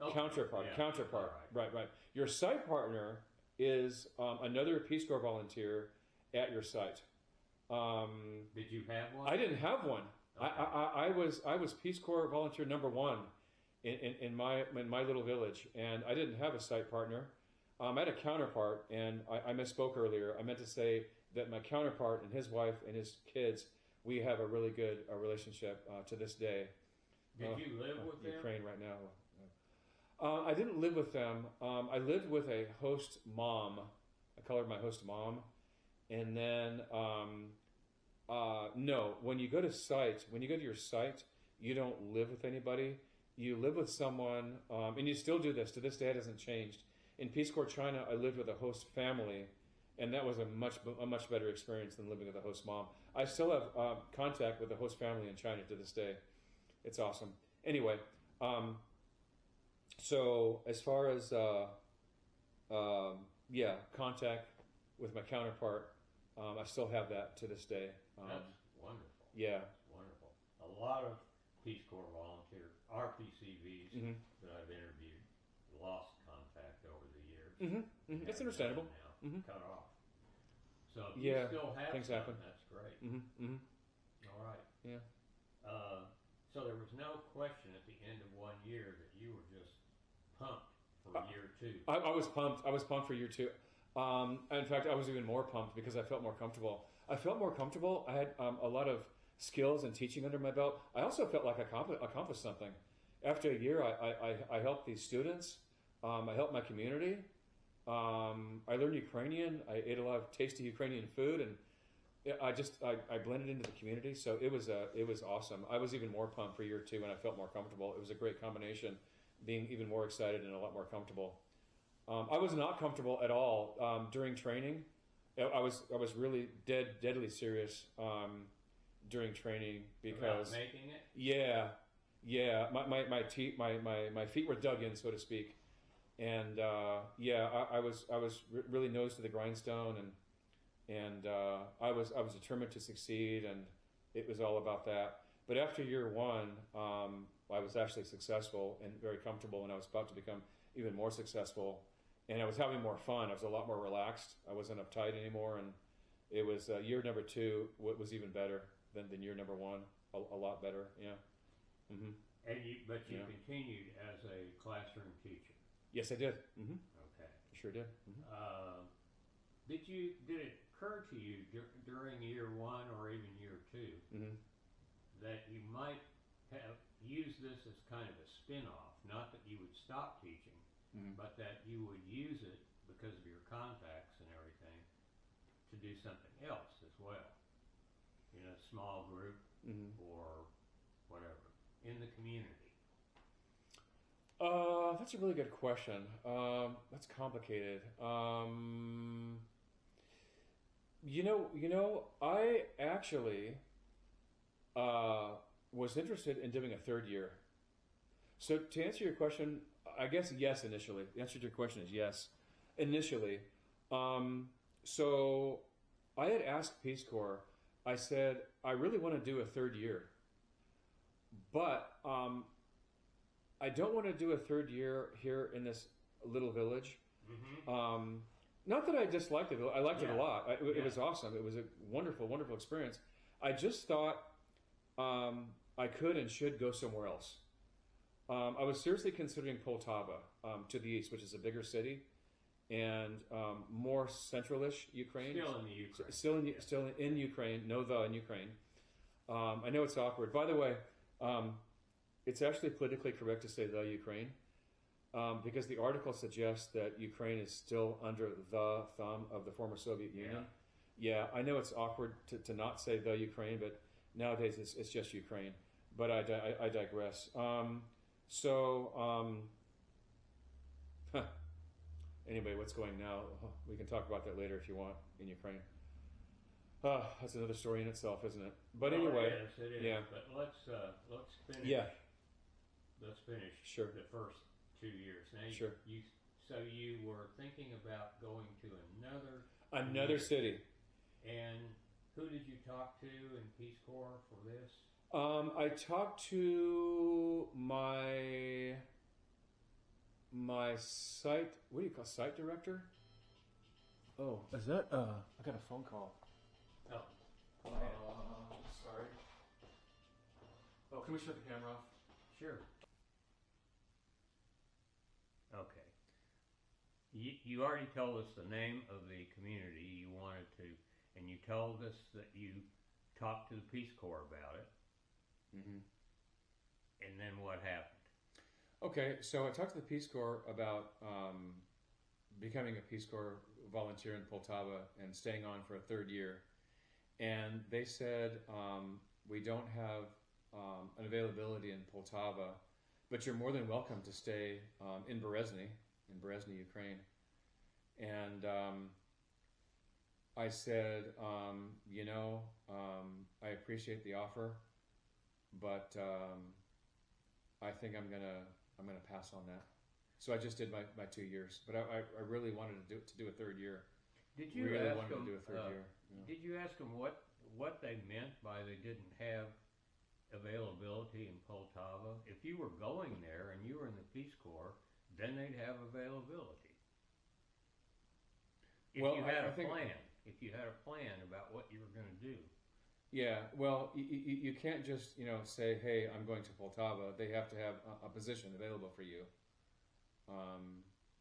Okay. Counterpart. Yeah. Counterpart. All right. Right. Your site partner is another Peace Corps volunteer at your site. Did you have one? I didn't have one. Okay. I was Peace Corps volunteer number one in my little village, and I didn't have a site partner. I had a counterpart, and I misspoke earlier. I meant to say that my counterpart and his wife and his kids, we have a really good relationship to this day. Did you live with them? Ukraine right now. I didn't live with them. I lived with a host mom. I call her my host mom. And then, no, when you go to your site, you don't live with anybody. You live with someone, and you still do this. To this day, it hasn't changed. In Peace Corps China, I lived with a host family, and that was a much better experience than living with a host mom. I still have contact with the host family in China to this day. It's awesome. Anyway, so as far as contact with my counterpart, I still have that to this day. That's wonderful. Yeah. That's wonderful. A lot of Peace Corps volunteers, RPCVs that I've interviewed, lost contact over the years. It's understandable. Now, cut off. So if Yeah, you still have things some, happen. that's great. Mm-hmm. All right. Yeah. So there was no question at the end of one pumped for year 2? I was pumped. I was pumped for year 2. In fact, I was even more pumped because I felt more comfortable. I felt more comfortable. I had a lot of skills and teaching under my belt. I also felt like I accomplished something. After a year, I helped these students. I helped my community. I learned Ukrainian. I ate a lot of tasty Ukrainian food, and I blended into the community. So it was awesome. I was even more pumped for year 2, and I felt more comfortable. It was a great combination, being even more excited and a lot more comfortable. I was not comfortable at all during training. I was really deadly serious during training because about making it. Yeah. My feet were dug in, so to speak, and I was really nose to the grindstone, and I was determined to succeed, and it was all about that. But after year 1, I was actually successful and very comfortable, and I was about to become even more successful. And I was having more fun. I was a lot more relaxed. I wasn't uptight anymore. And it was year number 2 was even better than year number 1. A lot better, yeah. Mm-hmm. And you Yeah. continued as a classroom teacher. Yes, I did. Mm-hmm. Okay. I sure did. Mm-hmm. Did it occur to you during year 1 or even year 2 Mm-hmm. that you might have used this as kind of a spin-off? Not that you would stop teaching, Mm-hmm. but that you would use it because of your contacts and everything to do something else as well, in a small group Mm-hmm. or whatever, in the community. That's a really good question. That's complicated. I actually was interested in doing a 3rd year. So to answer your question, I guess yes initially. The answer to your question is yes initially. So I had asked Peace Corps, I said, I really want to do a 3rd year, but I don't want to do a 3rd year here in this little village. Mm-hmm. Not that I disliked it. I liked it a lot. It Yeah. was awesome. It was a wonderful, wonderful experience. I just thought I could and should go somewhere else. I was seriously considering Poltava to the east, which is a bigger city and more centralish Ukraine. Still in the Ukraine. Still in Ukraine. No, in Ukraine. I know it's awkward. By the way, it's actually politically correct to say the Ukraine because the article suggests that Ukraine is still under the thumb of the former Soviet Union. Yeah, I know it's awkward to not say the Ukraine, but nowadays it's just Ukraine. But I digress. Anyway, what's going now? We can talk about that later if you want in Ukraine. That's another story in itself, isn't it? But Well, anyway, it is. yeah. But let's finish. Yeah. Let's finish Sure. the first 2 years. Now, Sure. So you were thinking about going to another Another city. And who did you talk to in Peace Corps for this? I talked to my site. What do you call site director? Oh, is that? I got a phone call. Oh, Sorry. Oh, can we shut the camera off? sure. Okay. You already told us the name of the community you wanted to, and you told us that you talked to the Peace Corps about it. Mm-hmm. And then what happened? Okay, so I talked to the Peace Corps about becoming a Peace Corps volunteer in Poltava and staying on for a 3rd year. And they said, we don't have an availability in Poltava, but you're more than welcome to stay in Berezny, Ukraine. And I said, I appreciate the offer, but I think I'm gonna pass on that. So I just did my 2 years, but I really wanted to do a 3rd year. Did you Really ask wanted them, to do a 3rd year. Yeah. Did you ask them what they meant by they didn't have availability in Poltava? If you were going there and you were in the Peace Corps, then they'd have availability. If Well, you had I a think- plan, if you had a plan about what you were going to do. Yeah, well, you can't just say, hey, I'm going to Poltava. They have to have a position available for you.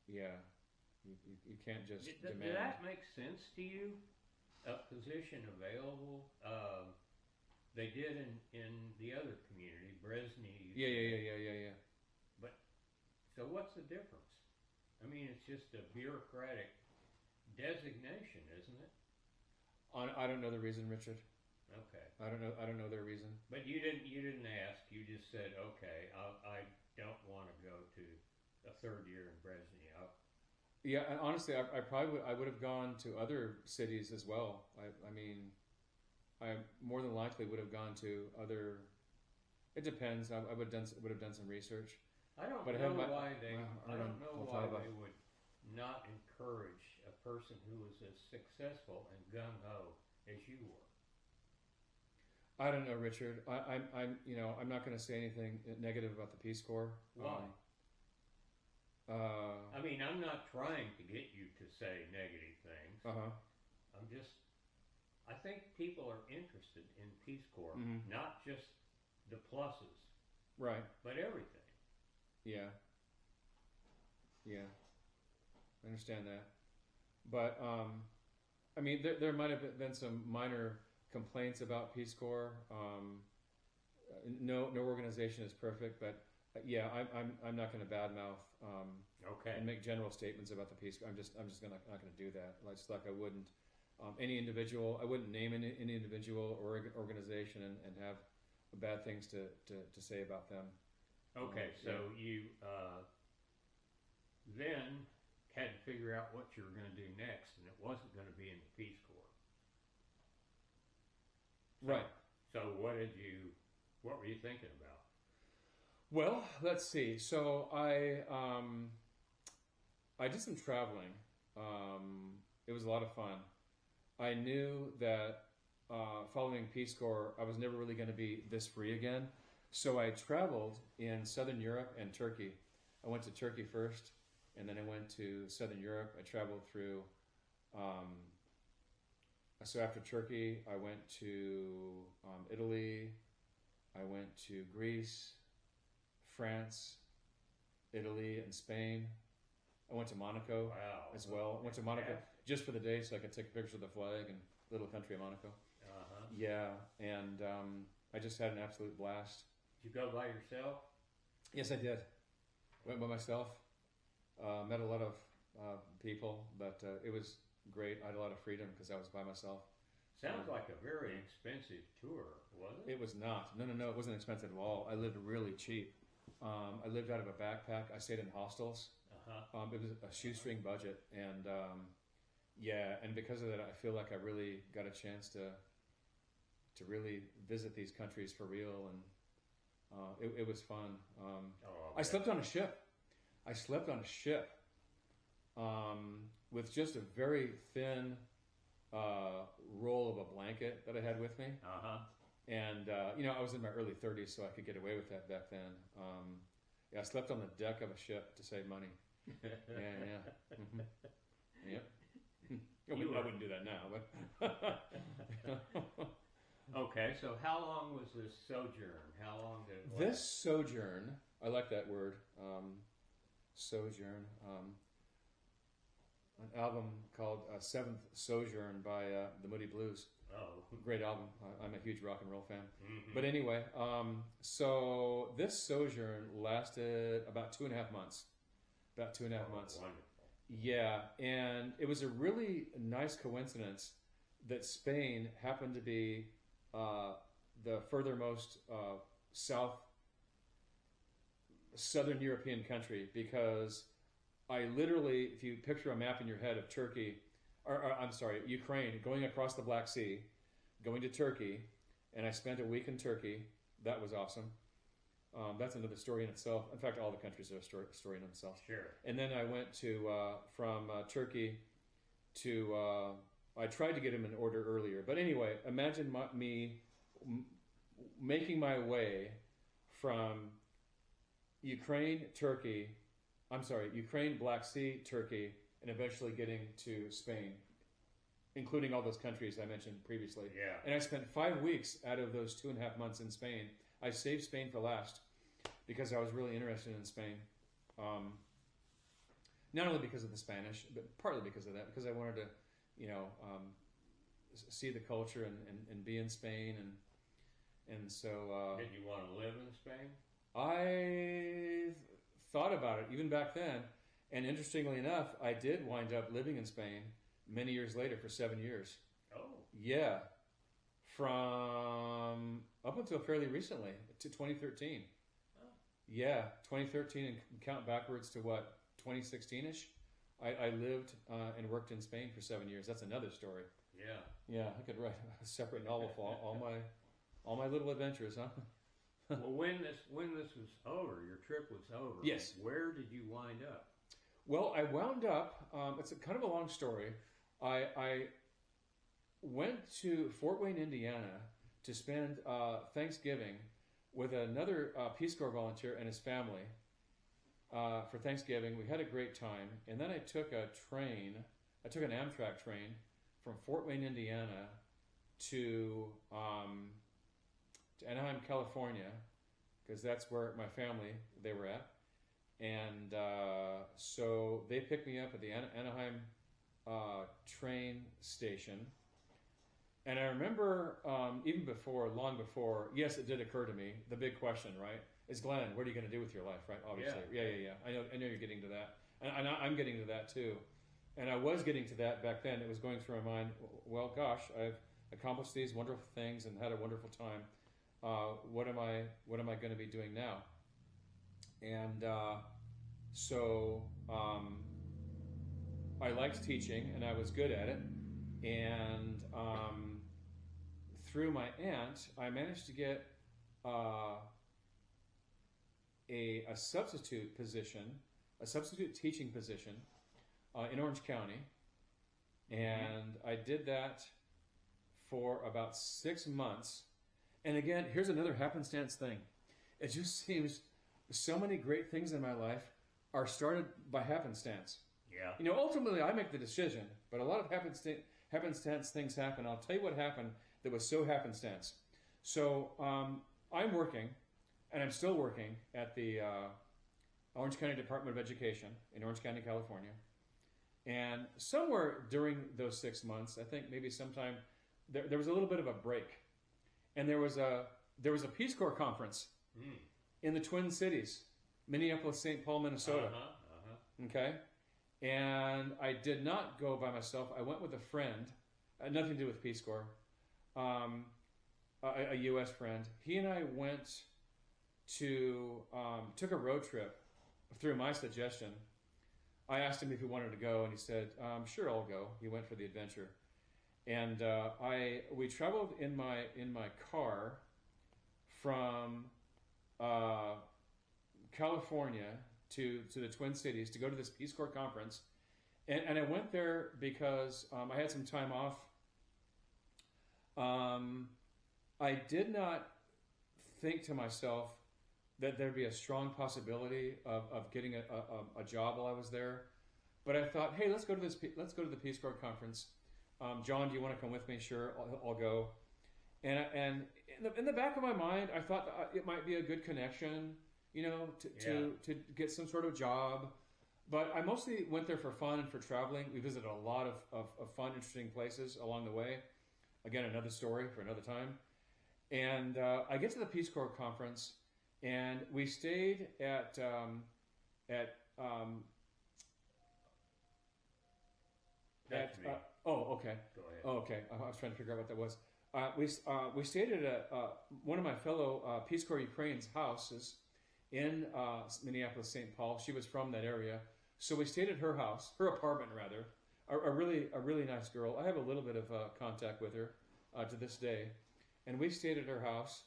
Yeah, you can't just Did demand. that make sense to you? A position available? They did in the other community, Bresny. Yeah. But so what's the difference? I mean, it's just a bureaucratic designation, isn't it? I don't know the reason, Richard. Okay. I don't know their reason. But you didn't ask. You just said, okay, I don't want to go to a third year in Bresny. Yeah, and honestly, I probably would have gone to other cities as well. I mean, I more than likely would have gone to other. It depends. I would have done some research. I don't But know why they. I don't know I'll why tell you they would not encourage a person who was as successful and gung ho as you were. I don't know, Richard. I'm not going to say anything negative about the Peace Corps. Why? I mean, I'm not trying to get you to say negative things. I think people are interested in Peace Corps, not just the pluses, right? But everything. Yeah. I understand that, but I mean, there might have been some minor complaints about Peace Corps. No organization is perfect, but yeah, I'm not going to badmouth and make general statements about the Peace Corps. I'm just not going to do that. Just like I wouldn't any individual. I wouldn't name any individual or organization and have bad things to say about them. Okay, so you then had to figure out what you were going to do next, and it wasn't going to be in the Peace Corps. Right. So what were you thinking about? Well, let's see. So I did some traveling. It was a lot of fun. I knew that following Peace Corps, I was never really going to be this free again. So I traveled in Southern Europe and Turkey. I went to Turkey first, and then I went to Southern Europe. I traveled through. So after Turkey, I went to Italy. I went to Greece, France, Italy, and Spain. I went to Monaco as well. I went to Monaco just for the day so I could take pictures of the flag and little country of Monaco. Yeah, and I just had an absolute blast. Did you go by yourself? Yes, I did. Went by myself. Met a lot of people, but it was great. I had a lot of freedom because I was by myself. Sounds like a very expensive tour, wasn't it? It was not. No, it wasn't expensive at all. I lived really cheap. I lived out of a backpack. I stayed in hostels. It was a shoestring budget, and and because of that, I feel like I really got a chance to really visit these countries for real, and it was fun. I slept on a ship. With just a very thin roll of a blanket that I had with me. And I was in my early 30s, so I could get away with that back then. I slept on the deck of a ship to save money. Yep. I wouldn't do that now, but. Okay, so how long was this sojourn? How long did it last? This sojourn, I like that word, sojourn. An album called Seventh Sojourn by the Moody Blues. Oh. Great album. I'm a huge rock and roll fan. But anyway, so this sojourn lasted about 2.5 months. Wonderful. Yeah, and it was a really nice coincidence that Spain happened to be the furthermost southern European country, because I literally, if you picture a map in your head of Turkey, Ukraine, going across the Black Sea, going to Turkey, and I spent a week in Turkey. That was awesome. That's another story in itself. In fact, all the countries are a story in themselves. Sure. And then I went to from Turkey to. I tried to get him in order earlier, but anyway, imagine me making my way from Ukraine, Black Sea, Turkey, and eventually getting to Spain, including all those countries I mentioned previously. Yeah. And I spent 5 weeks out of those 2.5 months in Spain. I saved Spain for last because I was really interested in Spain. not only because of the Spanish, but partly because of that, because I wanted to, see the culture and be in Spain, and so. Did you want to live in Spain? I thought about it even back then, and interestingly enough, I did wind up living in Spain many years later for 7 years. Oh. Yeah, from up until fairly recently to 2013. Oh. Yeah, 2013, and count backwards to what, 2016ish. I lived and worked in Spain for 7 years. That's another story. Yeah. Yeah, I could write a separate novel for all my little adventures, huh? Well, when this was over, your trip was over. Yes. Where did you wind up? Well, I wound up. It's kind of a long story. I went to Fort Wayne, Indiana, to spend Thanksgiving with another Peace Corps volunteer and his family for Thanksgiving. We had a great time, and then I took a train. I took an Amtrak train from Fort Wayne, Indiana, to Anaheim, California, because that's where my family they were at, and so they picked me up at the Anaheim train station. And I remember even long before, yes, it did occur to me, the big question, right, is, Glenn, what are you going to do with your life, right? Obviously, yeah. I know you're getting to that, and I'm getting to that too, and I was getting to that back then. It was going through my mind. Well, gosh, I've accomplished these wonderful things and had a wonderful time. What am I going to be doing now? And so I liked teaching, and I was good at it. And through my aunt, I managed to get a substitute position, a substitute teaching position in Orange County. And I did that for about 6 months. And again, here's another happenstance thing. It just seems so many great things in my life are started by happenstance. Yeah. Ultimately, I make the decision, but a lot of happenstance things happen. I'll tell you what happened that was so happenstance. So I'm working, and I'm still working at the Orange County Department of Education in Orange County, California. And somewhere during those 6 months, I think maybe sometime, there was a little bit of a break. And there was a Peace Corps conference in the Twin Cities, Minneapolis, St. Paul, Minnesota. Okay, and I did not go by myself. I went with a friend, nothing to do with Peace Corps, a U.S. friend. He and I went took a road trip through my suggestion. I asked him if he wanted to go, and he said, "Sure, I'll go." He went for the adventure. And we traveled in my car from California to the Twin Cities to go to this Peace Corps conference, and I went there because I had some time off. I did not think to myself that there'd be a strong possibility of getting a job while I was there, but I thought, hey, let's go to the Peace Corps conference. John, do you want to come with me? Sure, I'll go. And in the back of my mind, I thought that it might be a good connection, to get some sort of job. But I mostly went there for fun and for traveling. We visited a lot of fun, interesting places along the way. Again, another story for another time. And I get to the Peace Corps conference, and we stayed at oh, okay. Go ahead. Oh, okay. I was trying to figure out what that was. We stayed at one of my fellow Peace Corps Ukrainians' houses in Minneapolis, St. Paul. She was from that area, so we stayed at her house, her apartment rather. A really nice girl. I have a little bit of contact with her to this day, and we stayed at her house.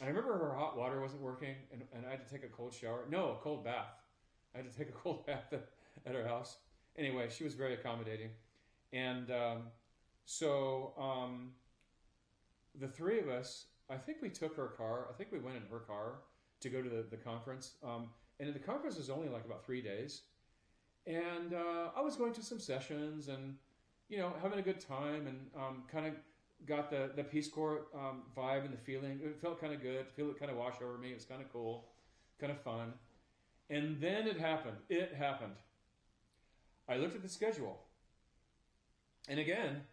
And I remember her hot water wasn't working, and I had to take a cold shower. No, a cold bath. I had to take a cold bath at her house. Anyway, she was very accommodating. And so the three of us, I think we took her car. I think we went in her car to go to the conference. And the conference was only like about 3 days. And I was going to some sessions and, having a good time, and kind of got the Peace Corps vibe and the feeling. It felt kind of good. Feel it kind of wash over me. It was kind of cool, kind of fun. And then it happened. I looked at the schedule. And again,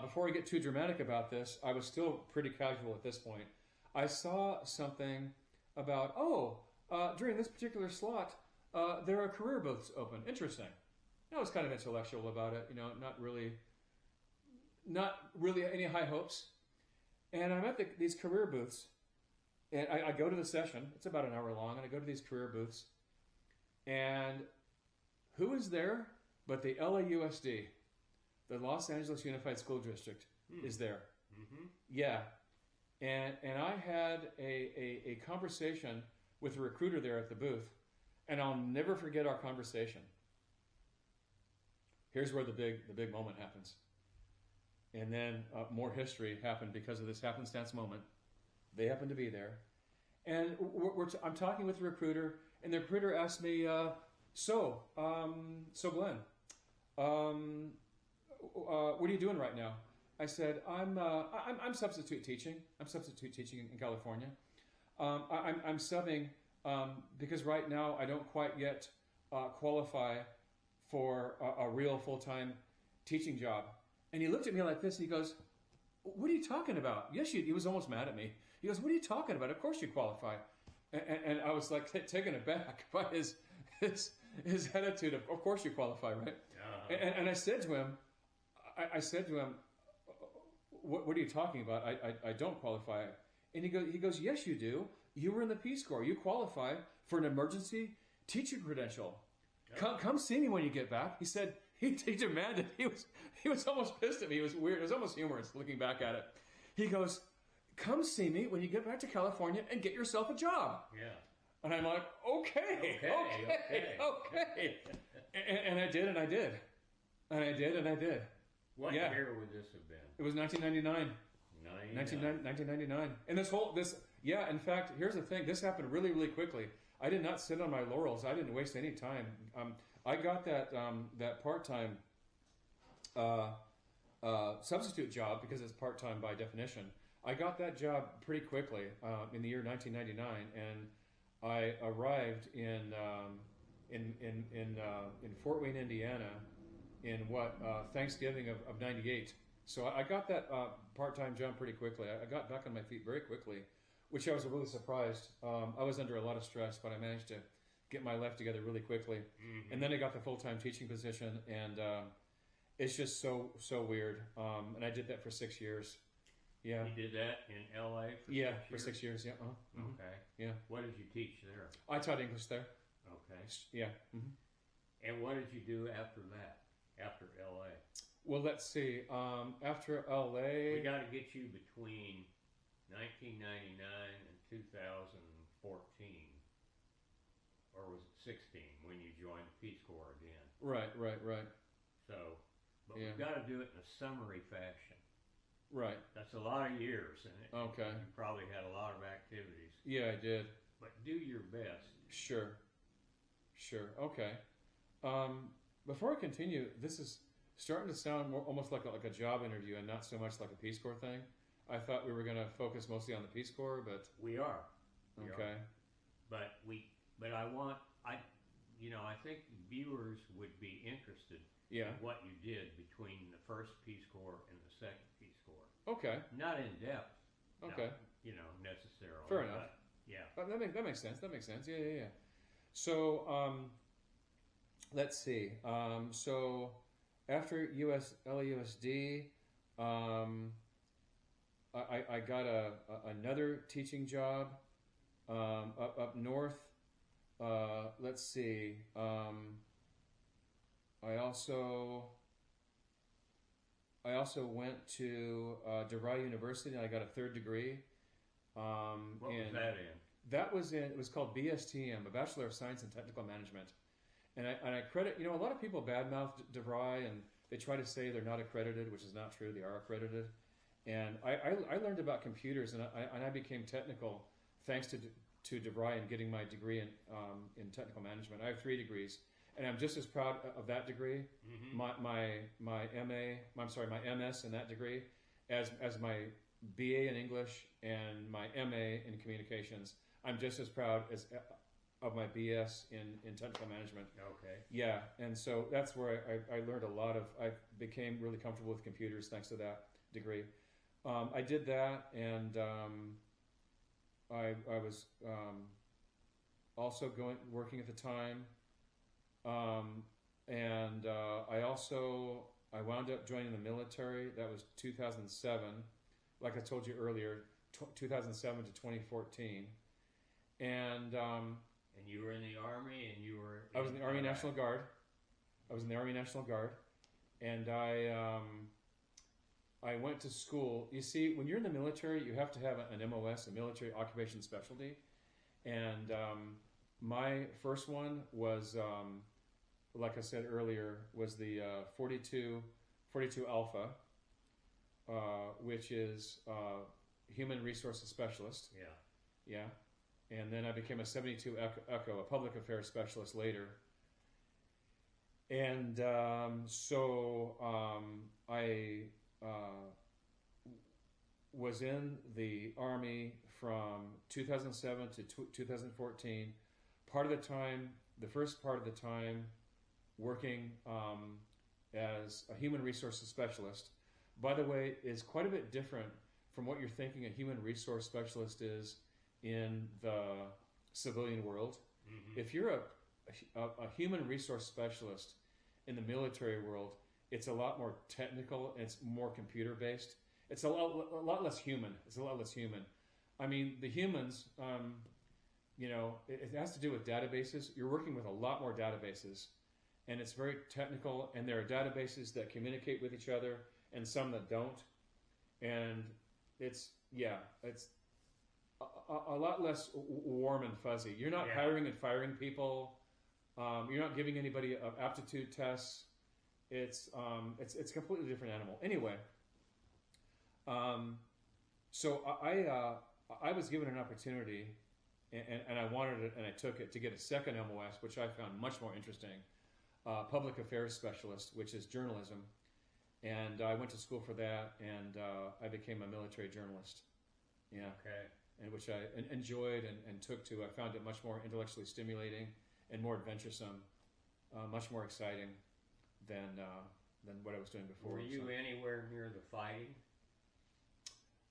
before I get too dramatic about this, I was still pretty casual at this point. I saw something about, during this particular slot, there are career booths open. Interesting. I was kind of intellectual about it, not really any high hopes. And I'm at these career booths, and I go to the session. It's about an hour long, and I go to these career booths. And who is there but the LAUSD, the Los Angeles Unified School District, is there. Mm-hmm. Yeah. And I had a conversation with a recruiter there at the booth, and I'll never forget our conversation. Here's where the big moment happens. And then more history happened because of this happenstance moment. They happened to be there. And I'm talking with the recruiter, and the recruiter asked me, so Glenn, what are you doing right now? I said, I'm substitute teaching. I'm substitute teaching in California. I'm subbing because right now I don't quite yet qualify for a real full-time teaching job. And he looked at me like this, and he goes, what are you talking about? Yes, he was almost mad at me. He goes, what are you talking about? Of course you qualify. And I was like taken aback by his attitude of course you qualify, right? And I said to him, what are you talking about? I don't qualify. And he goes, yes, you do. You were in the Peace Corps. You qualify for an emergency teaching credential. Come see me when you get back. He said he demanded. He was almost pissed at me. It was weird. It was almost humorous looking back at it. He goes, come see me when you get back to California and get yourself a job. Yeah. And I'm like, okay. And I did. What year would this have been? It was 1999. 1999. And in fact, here's the thing. This happened really, really quickly. I did not sit on my laurels. I didn't waste any time. I got that part-time substitute job because it's part-time by definition. I got that job pretty quickly in the year 1999, and I arrived in Fort Wayne, Indiana, in Thanksgiving of '98. So I got that part-time job pretty quickly. I got back on my feet very quickly, which I was really surprised. I was under a lot of stress, but I managed to get my life together really quickly. Mm-hmm. And then I got the full-time teaching position, and it's just so weird. And I did that for 6 years. Yeah. You did that in LA for 6 years. Yeah. Mm-hmm. Okay. Yeah. What did you teach there? I taught English there. Okay. Yeah. Mm-hmm. And what did you do after that? After LA? Well, let's see. After LA, we got to get you between 1999 and 2014, or was it 16 when you joined the Peace Corps again? Right. So, but we've got to do it in a summary fashion. Right. That's a lot of years, and okay. You probably had a lot of activities. Yeah, I did. But do your best. Sure. Okay. Before I continue, this is starting to sound almost like a job interview and not so much like a Peace Corps thing. I thought we were going to focus mostly on the Peace Corps, but we are. Okay. But I think viewers would be interested in what you did between the first Peace Corps and the second Peace Corps. Okay. Not in depth. Okay. Not, necessarily. Fair enough. Yeah. That makes sense. Yeah. So, let's see. So after LAUSD, I got another teaching job up north. Let's see. I also went to DeVry University, and I got a third degree. What was that in? That was it was called BSTM, a Bachelor of Science in Technical Management. And I credit, a lot of people badmouth DeVry, and they try to say they're not accredited, which is not true. They are accredited. And I learned about computers, and I became technical thanks to DeVry and getting my degree in technical management. I have 3 degrees, and I'm just as proud of that degree, mm-hmm. my MS in that degree, as my BA in English and my MA in communications. I'm just as proud of my BS in technical management. Okay. Yeah, and so that's where I learned a lot of. I became really comfortable with computers thanks to that degree. I did that, and I was also working at the time, and I wound up joining the military. That was 2007. Like I told you earlier, 2007 to 2014, and you were in the Army, and I was in the Army National Guard. I was in the Army National Guard, and I went to school. You see, when you're in the military, you have to have an MOS, a military occupation specialty, and my first one was, like I said earlier, was the 42 Alpha, which is human resources specialist. Yeah. And then I became a 72 Echo, a public affairs specialist later. And I was in the Army from 2007 to 2014. The first part of the time, working as a human resources specialist. By the way, is quite a bit different from what you're thinking a human resource specialist is in the civilian world. Mm-hmm. If you're a human resource specialist in the military world, it's a lot more technical and it's more computer based. It's a lot less human. I mean, the humans, it has to do with databases. You're working with a lot more databases, and it's very technical, and there are databases that communicate with each other and some that don't. And it's a lot less warm and fuzzy. You're not hiring and firing people. You're not giving anybody aptitude tests. It's a completely different animal. Anyway, so I was given an opportunity, and I wanted it, and I took it to get a second MOS, which I found much more interesting, public affairs specialist, which is journalism. And I went to school for that, and I became a military journalist. Yeah. Okay. And which I enjoyed and took to. I found it much more intellectually stimulating and more adventuresome, much more exciting than what I was doing before. Were you anywhere near the fighting?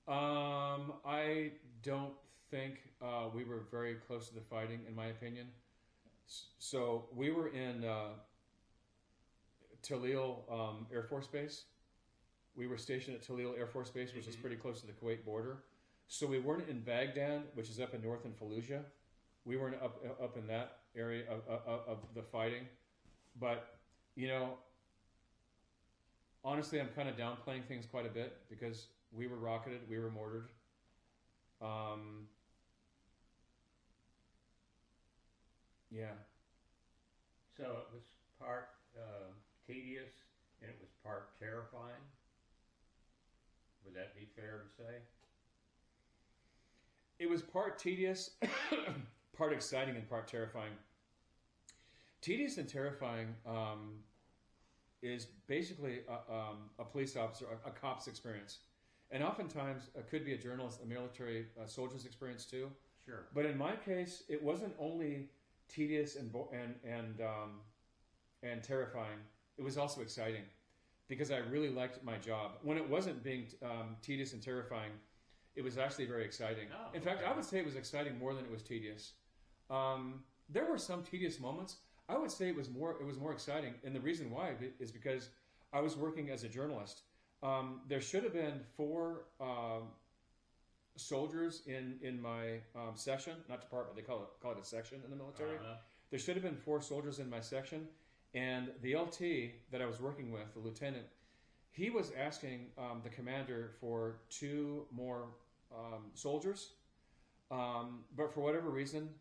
I don't think we were very close to the fighting, in my opinion. So we were in Talil Air Force Base. We were stationed at Talil Air Force Base, which is pretty close to the Kuwait border. So we weren't in Baghdad, which is up in northern Fallujah. We weren't up in that area of the fighting. But, honestly, I'm kind of downplaying things quite a bit because we were rocketed, we were mortared. Yeah. So it was part tedious and it was part terrifying. Would that be fair to say? It was part tedious, part exciting, and part terrifying. Tedious and terrifying is basically a police officer, a cop's experience. And oftentimes it could be a journalist, a military soldier's experience too. Sure. But in my case, it wasn't only tedious and terrifying. It was also exciting because I really liked my job. When it wasn't being tedious and terrifying, it was actually very exciting. Oh, in fact, I would say it was exciting more than it was tedious. There were some tedious moments. I would say it was more exciting, and the reason why is because I was working as a journalist. There should have been 4 soldiers in my section, not department. They call it a section in the military. There should have been 4 soldiers in my section, and the LT that I was working with, the lieutenant, he was asking the commander for 2 more soldiers, but for whatever reason,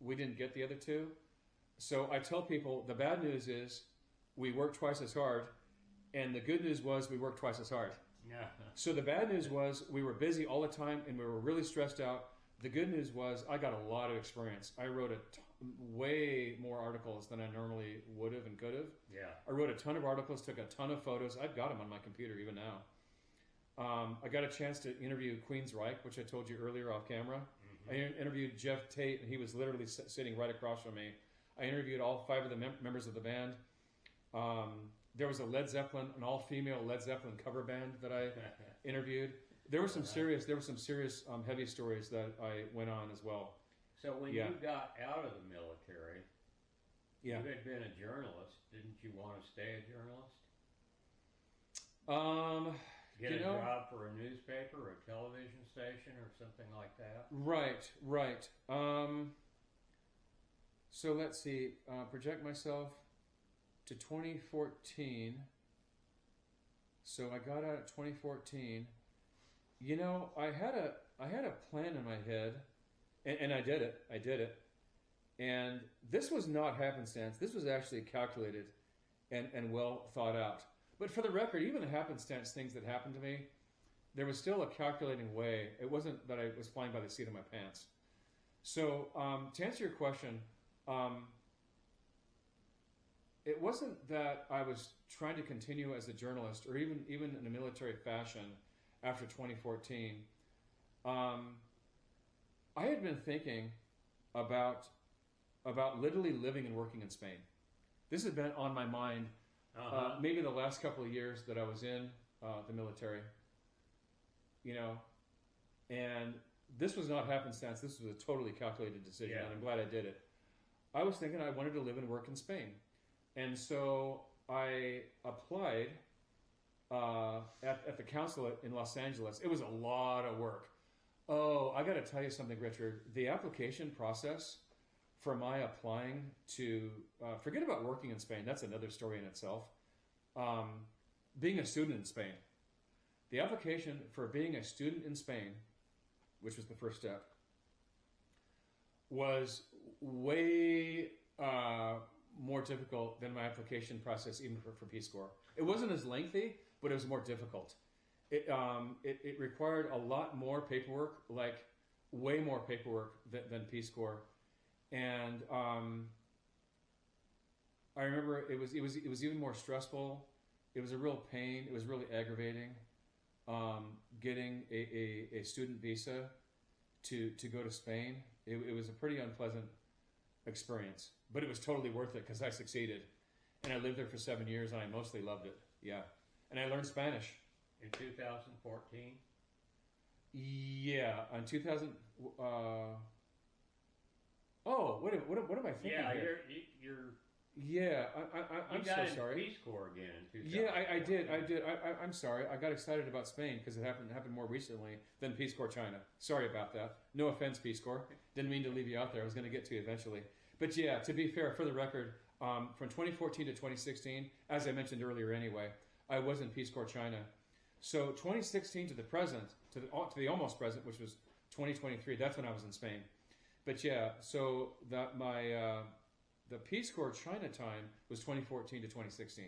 we didn't get the other 2. So I tell people the bad news is we worked twice as hard, and the good news was we worked twice as hard. Yeah. So the bad news was we were busy all the time and we were really stressed out. The good news was I got a lot of experience. I wrote way more articles than I normally would have and could have. Yeah. I wrote a ton of articles, took a ton of photos. I've got them on my computer even now. I got a chance to interview Queensryche, which I told you earlier off camera. I interviewed Jeff Tate, and he was literally sitting right across from me. I interviewed all 5 of the members of the band. There was a Led Zeppelin, an all-female Led Zeppelin cover band that I interviewed. There were some serious heavy stories that I went on as well. So when you got out of the military, you had been a journalist. Didn't you want to stay a journalist? Get a job for a newspaper or a television station or something like that? Right. So let's see. Project myself to 2014. So I got out at 2014. You know, I had a plan in my head, and I did it. And this was not happenstance. This was actually calculated and well thought out. But for the record, even the happenstance things that happened to me, there was still a calculating way. It wasn't that I was flying by the seat of my pants. So to answer your question, it wasn't that I was trying to continue as a journalist or even in a military fashion after 2014. I had been thinking about literally living and working in Spain. This had been on my mind maybe the last couple of years that I was in the military, you know, and this was not happenstance. This was a totally calculated decision, and I'm glad I did it. I was thinking I wanted to live and work in Spain, and so I applied at the consulate in Los Angeles. It was a lot of work. Oh, I got to tell you something, Richard. The application process for my applying to, forget about working in Spain, that's another story in itself. Being a student in Spain. The application for being a student in Spain, which was the first step, was way more difficult than my application process even for Peace Corps. It wasn't as lengthy, but it was more difficult. It required a lot more paperwork, like way more paperwork than Peace Corps. And I remember it was even more stressful. It was a real pain. It was really aggravating getting a student visa to go to Spain. It was a pretty unpleasant experience, but it was totally worth it because I succeeded, and I lived there for 7 years, and I mostly loved it. Yeah, and I learned Spanish in 2014. Yeah, in 2000. Oh, what am I thinking? Yeah, here? you're. Yeah, I'm so sorry. Peace Corps again in 2014. Yeah, I did. I'm sorry. I got excited about Spain because it happened more recently than Peace Corps China. Sorry about that. No offense, Peace Corps. Didn't mean to leave you out there. I was going to get to you eventually. But yeah, to be fair, for the record, from 2014 to 2016, as I mentioned earlier anyway, I was in Peace Corps China. So 2016 to the present, to the almost present, which was 2023, that's when I was in Spain. But yeah, so that the Peace Corps China time was 2014 to 2016.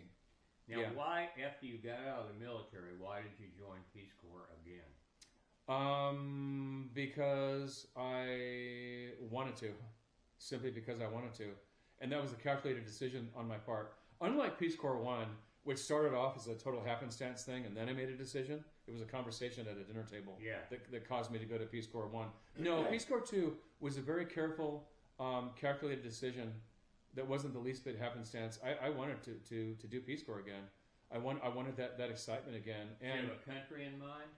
Now, why, after you got out of the military, why did you join Peace Corps again? Because I wanted to. Simply because I wanted to. And that was a calculated decision on my part. Unlike Peace Corps 1, which started off as a total happenstance thing, and then I made a decision. It was a conversation at a dinner table that caused me to go to Peace Corps 1. No, Peace Corps 2 was a very careful, calculated decision that wasn't the least bit happenstance. I wanted to do Peace Corps again. I wanted that excitement again. And do you have a country in mind?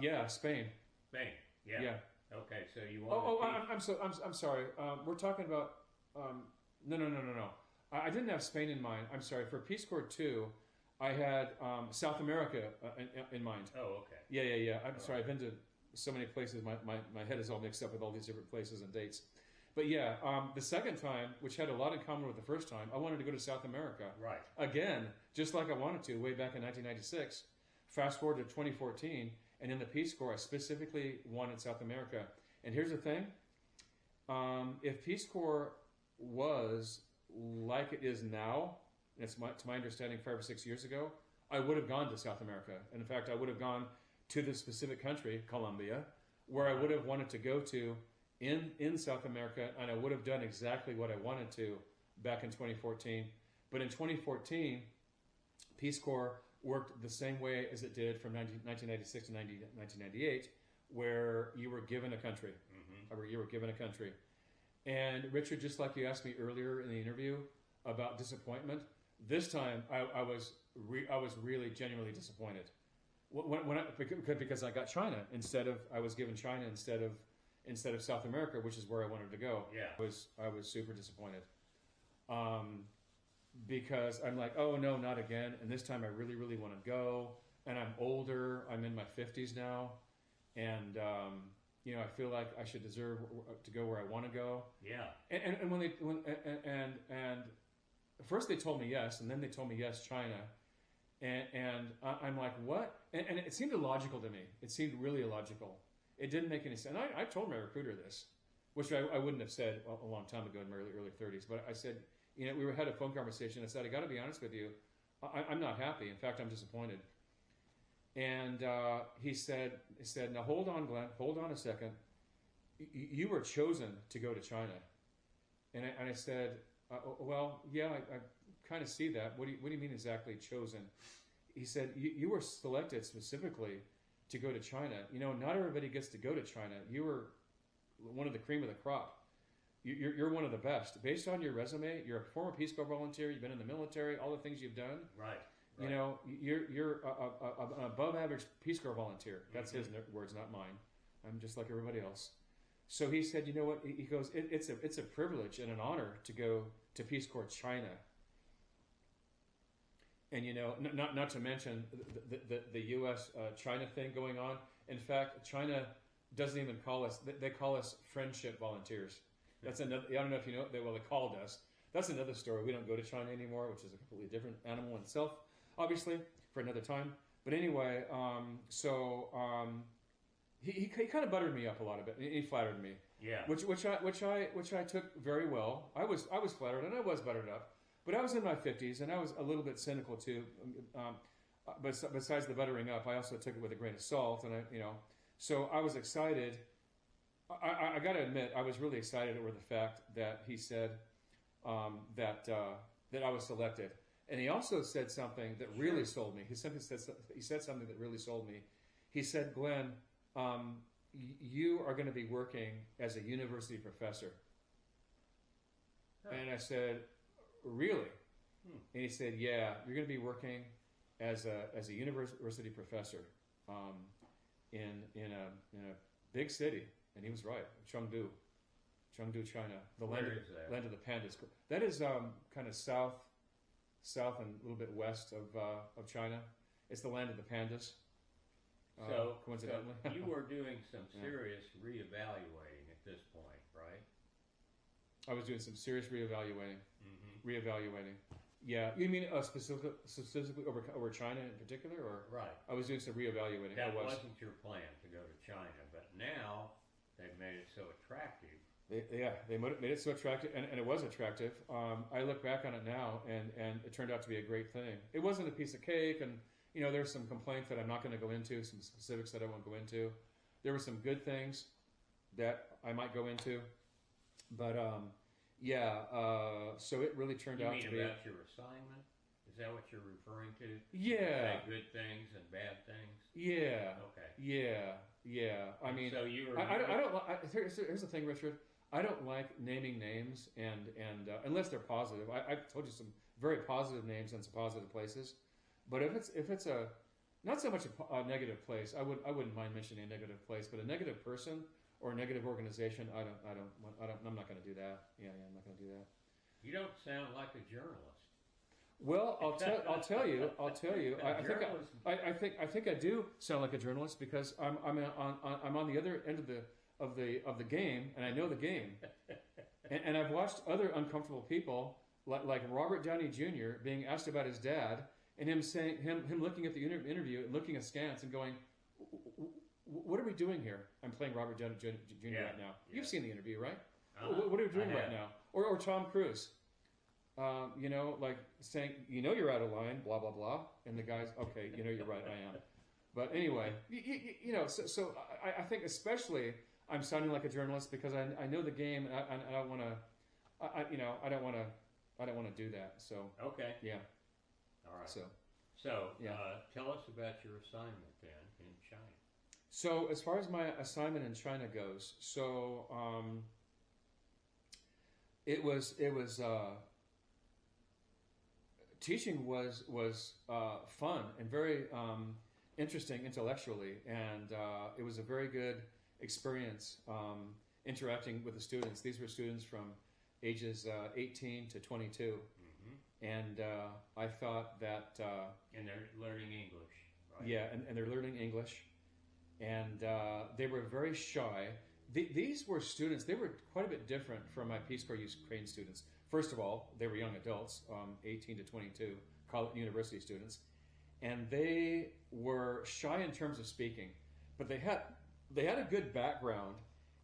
Yeah, Spain. Spain. Yeah. Okay, so you want? I'm sorry. We're talking about. No. I didn't have Spain in mind. I'm sorry. For Peace Corps 2, I had South America in mind. Oh, okay. Yeah. I'm sorry. I've been to so many places. My head is all mixed up with all these different places and dates. But yeah, the second time, which had a lot in common with the first time, I wanted to go to South America. Right. Again, just like I wanted to way back in 1996. Fast forward to 2014, and in the Peace Corps, I specifically wanted South America. And here's the thing. If Peace Corps was like it is now, and to my understanding 5 or 6 years ago, I would have gone to South America. And in fact, I would have gone to the specific country, Colombia, where I would have wanted to go to in South America, and I would have done exactly what I wanted to back in 2014. But in 2014, Peace Corps worked the same way as it did from 1996 to 1998, where you were given a country. You were given a country. And Richard, just like you asked me earlier in the interview about disappointment, this time I was really genuinely disappointed. Because I got China I was given China instead of South America, which is where I wanted to go. Yeah. I was super disappointed. Because I'm like, oh no, not again. And this time I really, really want to go. And I'm older. I'm in my 50s now. And, I feel like I should deserve to go where I want to go. Yeah. And first they told me yes, and then they told me yes, China. And I'm like, what? And it seemed illogical to me. It seemed really illogical. It didn't make any sense. And I told my recruiter this, which I wouldn't have said a long time ago in my early 30s. But I said, we had a phone conversation. I said, I got to be honest with you. I'm not happy. In fact, I'm disappointed. And he said, now hold on, Glenn. Hold on a second. You were chosen to go to China. And I said, well, yeah, I kind of see that. What do you mean exactly chosen? He said, you were selected specifically to go to China. Not everybody gets to go to China. You were one of the cream of the crop. You're one of the best. Based on your resume, you're a former Peace Corps volunteer. You've been in the military. All the things you've done. Right. You're an above average Peace Corps volunteer. That's his words, not mine. I'm just like everybody else. So he said, you know what? He goes, it's a privilege and an honor to go to Peace Corps China. And not to mention the U.S. China thing going on. In fact, China doesn't even call us. They call us friendship volunteers. That's another. I don't know if you know. They called us. That's another story. We don't go to China anymore, which is a completely different animal in itself, obviously, for another time. But anyway, he kind of buttered me up a lot of it. He flattered me. Yeah. Which I took very well. I was flattered and I was buttered up. But I was in my 50s and I was a little bit cynical too. But besides the buttering up, I also took it with a grain of salt, and so I was excited. I got to admit, I was really excited over the fact that he said that I was selected, and he also said something that really sold me. He said something that really sold me. He said, Glenn, you are going to be working as a university professor. Huh. And I said, really? And he said, yeah, you're going to be working as a university professor in a big city. And he was right, Chengdu, China, the land of the pandas. That is kind of south and a little bit west of China. It's the land of the pandas. So coincidentally, so you were doing some serious reevaluating at this point, right? I was doing some serious reevaluating. Reevaluating. Yeah, you mean specifically over China in particular, or right? I was doing some reevaluating. That wasn't your plan to go to China, but now they've made it so attractive. They made it so attractive, and it was attractive. I look back on it now, and it turned out to be a great thing. It wasn't a piece of cake, and there's some complaints that I'm not going to go into, some specifics that I won't go into. There were some good things that I might go into, but so it really turned out to be. You mean about your assignment? Is that what you're referring to? Yeah. Good things and bad things? Yeah. Okay. Yeah. I mean, so you were. I don't. Here's the thing, Richard. I don't like naming names, and unless they're positive. I've told you some very positive names and some positive places, but if it's a not so much a negative place, I wouldn't mind mentioning a negative place, but a negative person or a negative organization, I'm not going to do that. Yeah, I'm not going to do that. You don't sound like a journalist. Well, I'll tell you. I think I do sound like a journalist because I'm on the other end of the game, and I know the game. and I've watched other uncomfortable people like Robert Downey Jr. being asked about his dad, and him looking at the interview and looking askance and going, "What are we doing here?" I'm playing Robert Downey Jr. right now. You've seen the interview, right? What are we doing right now? Or Tom Cruise. Like saying, you're out of line, blah, blah, blah. And the guy's, okay, you're right, I am. But anyway, so I think especially I'm sounding like a journalist because I know the game and I don't want to, I don't want to do that. So, okay. Yeah. All right. So yeah. Tell us about your assignment then in China. So as far as my assignment in China goes, so it was teaching was fun and very interesting intellectually, and it was a very good experience interacting with the students. These were students from ages 18 to 22, and I thought that And they're learning English, right? yeah, and they're learning English, and they were very shy. These were students. They were quite a bit different from my Peace Corps Ukraine students. First of all, they were young adults, 18 to 22, college, university students, and they were shy in terms of speaking, but they had a good background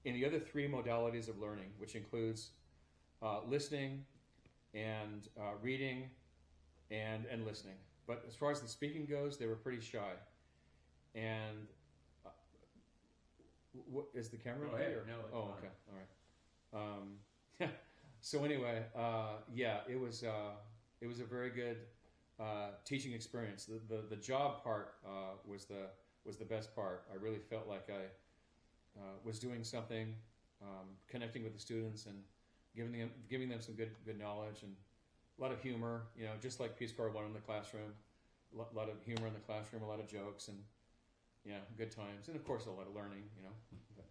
in the other three modalities of learning, which includes listening and reading and listening. But as far as the speaking goes, they were pretty shy. And what is the camera? Go ahead. No, it's oh, fine. okay, all right. So anyway, yeah, it was a very good teaching experience. The job part was the best part. I really felt like I was doing something, connecting with the students and giving them some good knowledge and a lot of humor. You know, just like Peace Corps 1 in the classroom, a lot of humor in the classroom, a lot of jokes and yeah, good times, and of course a lot of learning. You know.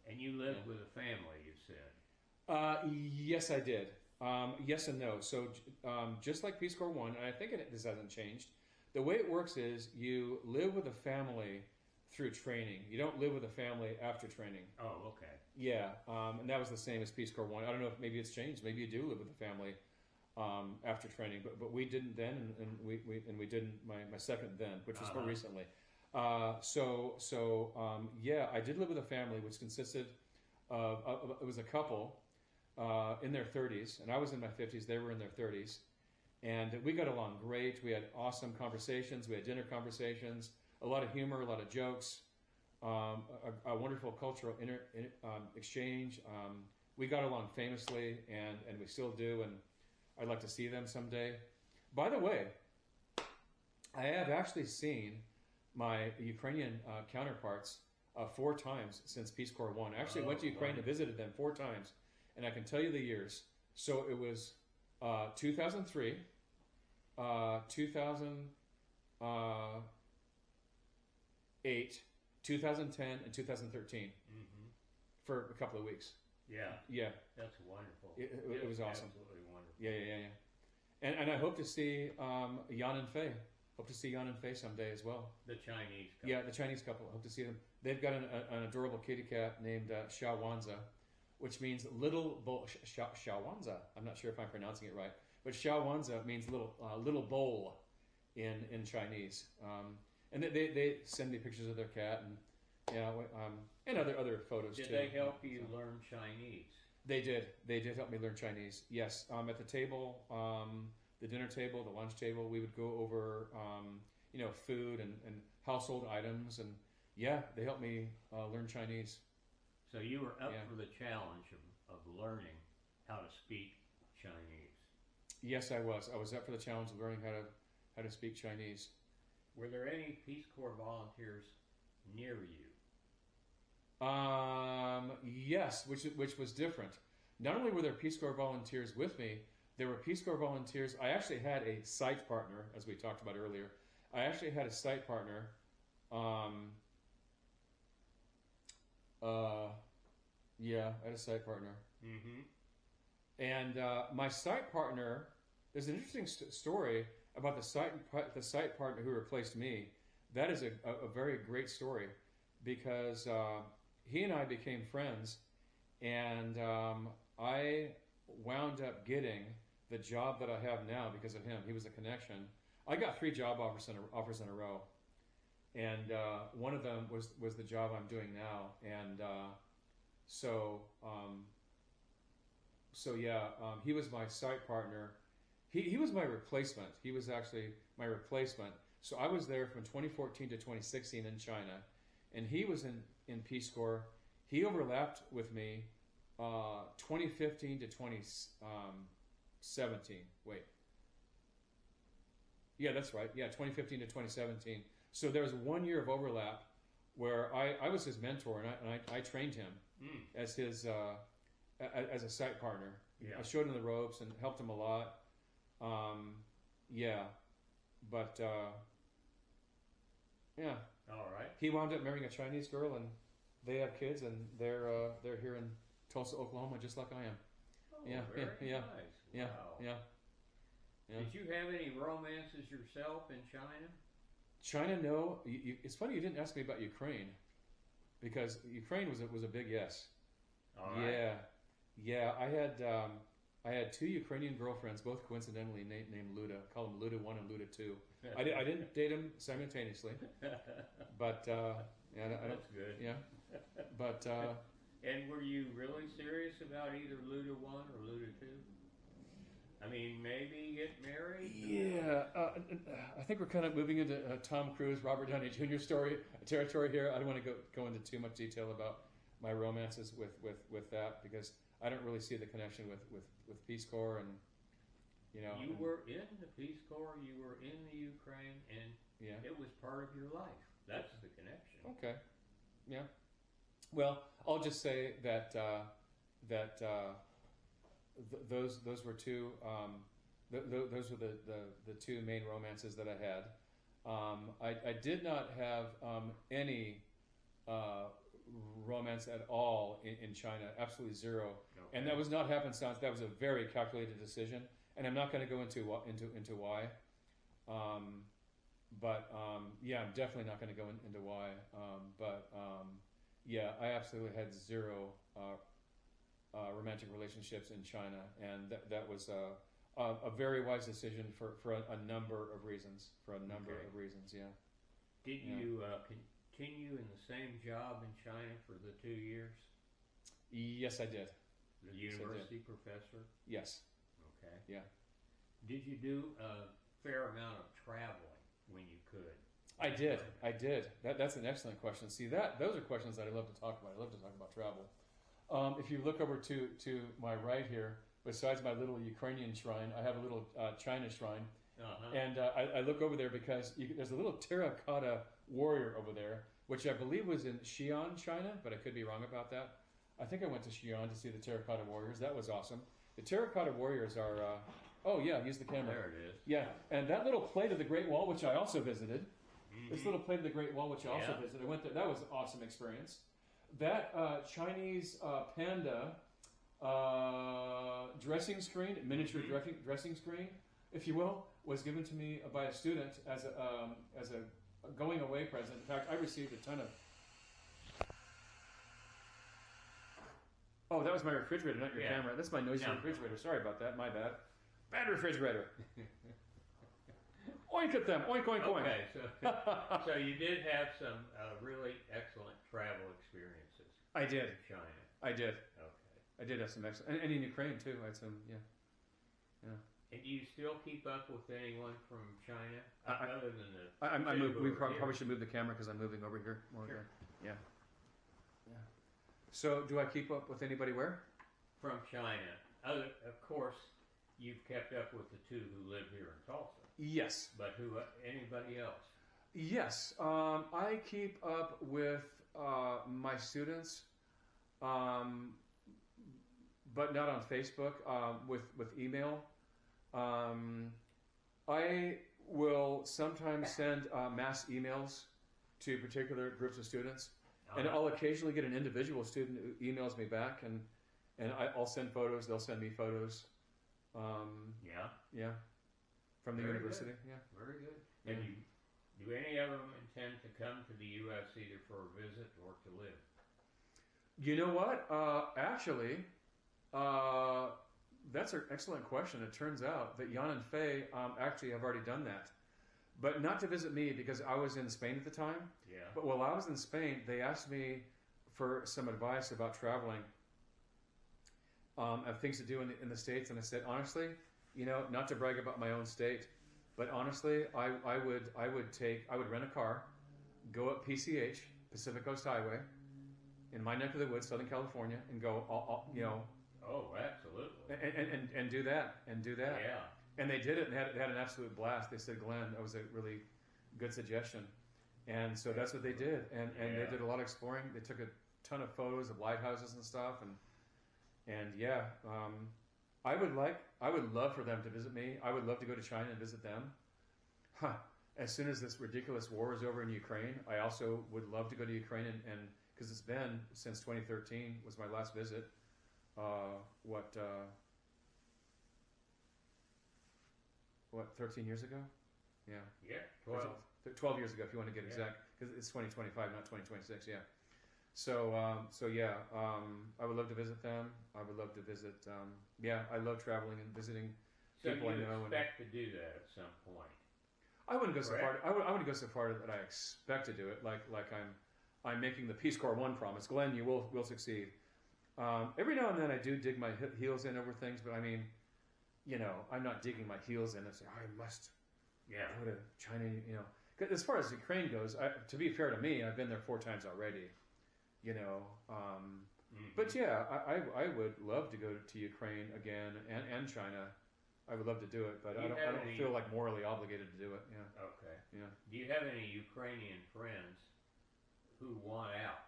And you lived with a family, you said. Yes, I did. Yes and no. So just like Peace Corps 1, and I think this hasn't changed, the way it works is you live with a family through training. You don't live with a family after training. Oh, okay. Yeah, and that was the same as Peace Corps 1. I don't know if maybe it's changed. Maybe you do live with a family after training, but we didn't then, and we didn't my second then, which was more recently. Yeah, I did live with a family which consisted of it was a couple in their 30s, and I was in my 50s. They were in their 30s, and we got along great. We had awesome conversations. We had dinner conversations, a lot of humor, a lot of jokes, a wonderful cultural exchange. We got along famously, and we still do, and I'd like to see them someday. By the way, I have actually seen my Ukrainian counterparts 4 times since Peace Corps 1. I actually went to Ukraine and visited them 4 times, and I can tell you the years. So it was 2003, 2008, 2010, and 2013 for a couple of weeks. Yeah. Yeah. That's wonderful. It was awesome. Absolutely wonderful. Yeah. And I hope to see Jan and Faye. Hope to see Jan and Faye someday as well. The Chinese couple. Yeah, the Chinese couple. Hope to see them. They've got an adorable kitty cat named Xiaowanza, which means little bowl. Xiaowanza. I'm not sure if I'm pronouncing it right, but Xiaowanza means little bowl in Chinese. And they send me pictures of their cat and other photos too. Did they help you learn Chinese? They did. They did help me learn Chinese. Yes. At the table, the dinner table, the lunch table, we would go over, food and household items, and yeah, they helped me learn Chinese. So you were up for the challenge of learning how to speak Chinese. Yes, I was. I was up for the challenge of learning how to speak Chinese. Were there any Peace Corps volunteers near you? Yes, which was different. Not only were there Peace Corps volunteers with me, there were Peace Corps volunteers. I actually had a site partner, as we talked about earlier. I actually had a site partner. Yeah, I had a site partner. And my site partner, there's an interesting story about the site partner who replaced me. That is a very great story, because he and I became friends, and I wound up getting the job that I have now because of him. He was a connection. I got 3 job offers in a row, and one of them was the job I'm doing now. And he was my site partner. He was my replacement. He was actually my replacement. So I was there from 2014 to 2016 in China, and he was in Peace Corps. He overlapped with me 2015 to 2017. Wait. Yeah, that's right. Yeah, 2015 to 2017. So there was 1 year of overlap. where I was his mentor, and I trained him as his as a site partner. Yeah. I showed him the ropes and helped him a lot. Yeah, but yeah. All right. He wound up marrying a Chinese girl, and they have kids, and they're here in Tulsa, Oklahoma, just like I am. Oh, yeah, very yeah, nice. yeah, Wow. yeah. Did you have any romances yourself in China? China, no. It's funny you didn't ask me about Ukraine, because Ukraine was a big yes. All right. Yeah, yeah. I had two Ukrainian girlfriends, both coincidentally named Luda. I call them Luda 1 and Luda 2. I didn't date them simultaneously, but yeah, That's good. Yeah, but And were you really serious about either Luda 1 or Luda 2? I mean, maybe get married? yeah, I think we're kind of moving into Tom Cruise, Robert Downey Jr. territory here. I don't want to go into too much detail about my romances with that, because I don't really see the connection with Peace Corps, and you were in the Peace Corps, you were in the Ukraine, and yeah, it was part of your life. That's the connection. Okay, yeah. Well, I'll just say that those were two. Those were the two main romances that I had. I did not have any romance at all in China. Absolutely zero. Okay. And that was not happenstance. That was a very calculated decision. And I'm not going to go into why. Yeah, I'm definitely not going to go into why. Yeah, I absolutely had zero romantic relationships in China, and that was a very wise decision for a number of reasons. Yeah. Did you continue in the same job in China for the 2 years? Yes, I did. The university professor? Yes. Okay. Yeah. Did you do a fair amount of traveling when you could? I did. That's an excellent question. See, those are questions that I love to talk about. I love to talk about travel. If you look over to my right here, besides my little Ukrainian shrine, I have a little China shrine. Uh-huh. And I look over there because there's a little terracotta warrior over there, which I believe was in Xi'an, China, but I could be wrong about that. I think I went to Xi'an to see the terracotta warriors. That was awesome. The terracotta warriors are... oh, yeah, use the camera. There it is. Yeah, and that little plate of the Great Wall, which I also visited, this little plate of the Great Wall, which I also visited, I went there. That was an awesome experience. That Chinese panda dressing screen, miniature dressing screen, if you will, was given to me by a student as a going away present. In fact, I received a ton of... Oh, that was my refrigerator, not your camera. That's my noisy refrigerator. Sorry about that. My bad. Bad refrigerator. Oink at them. Oink, oink, oink. Okay, so you did have some really excellent travel experiences. I did. In China. I did. Okay. I did have some excellent... And in Ukraine, too. I had some, yeah. And do you still keep up with anyone from China? Other than the... We probably should move the camera because I'm moving over here more. Sure. Yeah. So, do I keep up with anybody where? From China. Of course, you've kept up with the two who live here in Tulsa. Yes. But anybody else? Yes. I keep up with my students, but not on Facebook, with email. I will sometimes send mass emails to particular groups of students. And I'll occasionally get an individual student who emails me back, and I'll send photos. They'll send me photos. Yeah. From the university. Good. Yeah. Very good. And do any of them intend to come to the U.S. either for a visit or to live? You know what? Actually, that's an excellent question. It turns out that Jan and Faye actually have already done that. But not to visit me because I was in Spain at the time. Yeah. But while I was in Spain, they asked me for some advice about traveling, of things to do in the States. And I said, honestly, not to brag about my own state, but honestly, I would rent a car, go up PCH, Pacific Coast Highway, in my neck of the woods, Southern California, and go, Oh, absolutely. And do that. Yeah. And they did it and had an absolute blast. They said, Glenn, that was a really good suggestion. And so that's what they did, and Yeah. they did a lot of exploring. They took a ton of photos of lighthouses and stuff, and yeah, I would love for them to visit me. I would love to go to China and visit them. As soon as this ridiculous war is over in Ukraine, I also would love to go to Ukraine and because it's been since 2013 was my last visit. What 13 years ago? Yeah. Yeah, 12. 12 years ago, if you want to get exact, because it's 2025, not 2026. Yeah. So yeah, I would love to visit them. I would love to visit. Yeah, I love traveling and visiting So people I you know. expect to do that at some point. I wouldn't go so far. Correct. I wouldn't go so far that I expect to do it. Like I'm making the Peace Corps one promise. Glenn, you will succeed. Every now and then I do dig my heels in over things, but I mean, you know, I'm not digging my heels in and saying I must go to China. You know, 'cause as far as Ukraine goes, to be fair to me, I've been there 4 times already. You know, but yeah, I would love to go to Ukraine again and China. I would love to do it, but I don't feel like morally obligated to do it. Yeah. Okay. Yeah. Do you have any Ukrainian friends who want out,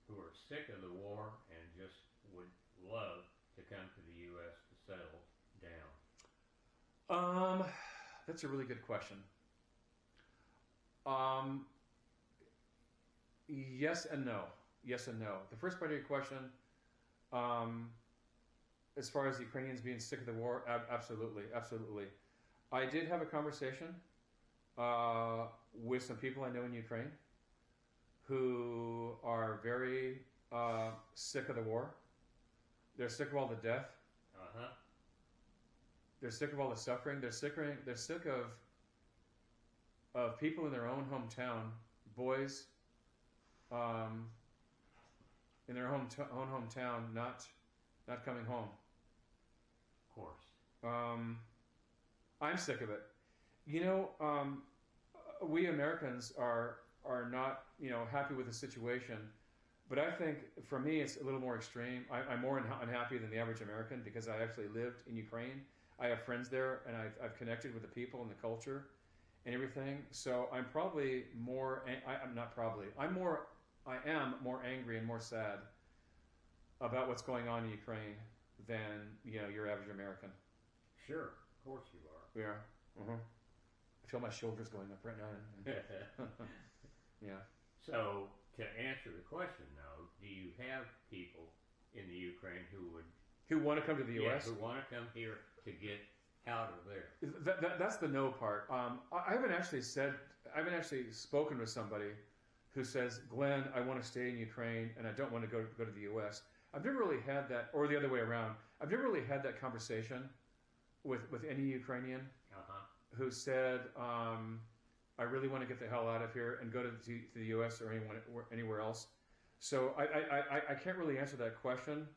who are sick of the war and just would love to come to the U.S. to settle down? That's a really good question. Yes and no. Yes and no. The first part of your question, as far as the Ukrainians being sick of the war, absolutely, absolutely. I did have a conversation with some people I know in Ukraine who are very sick of the war. They're sick of all the death. Uh-huh. They're sick of all the suffering. They're sick of people in their own hometown, boys, in their own hometown, not coming home. Of course. I'm sick of it. You know, we Americans are not, you know, happy with the situation. But I think for me it's a little more extreme. I'm more unhappy than the average American because I actually lived in Ukraine. I have friends there, and I've connected with the people and the culture and everything. So I'm probably more. I'm not probably. I am more angry and more sad about what's going on in Ukraine than, you know, your average American. Sure, of course you are. Yeah. I feel my shoulders going up right now. Yeah. So to answer the question, though, do you have people in the Ukraine who want to come to the U.S.? who want to come here to get out of there? That's the no part. I haven't actually spoken with somebody who says, Glenn, I want to stay in Ukraine and I don't want to go to the U.S. I've never really had that, or the other way around. I've never really had that conversation with any Ukrainian who said, I really want to get the hell out of here and go to the U.S. or anywhere else. So I can't really answer that question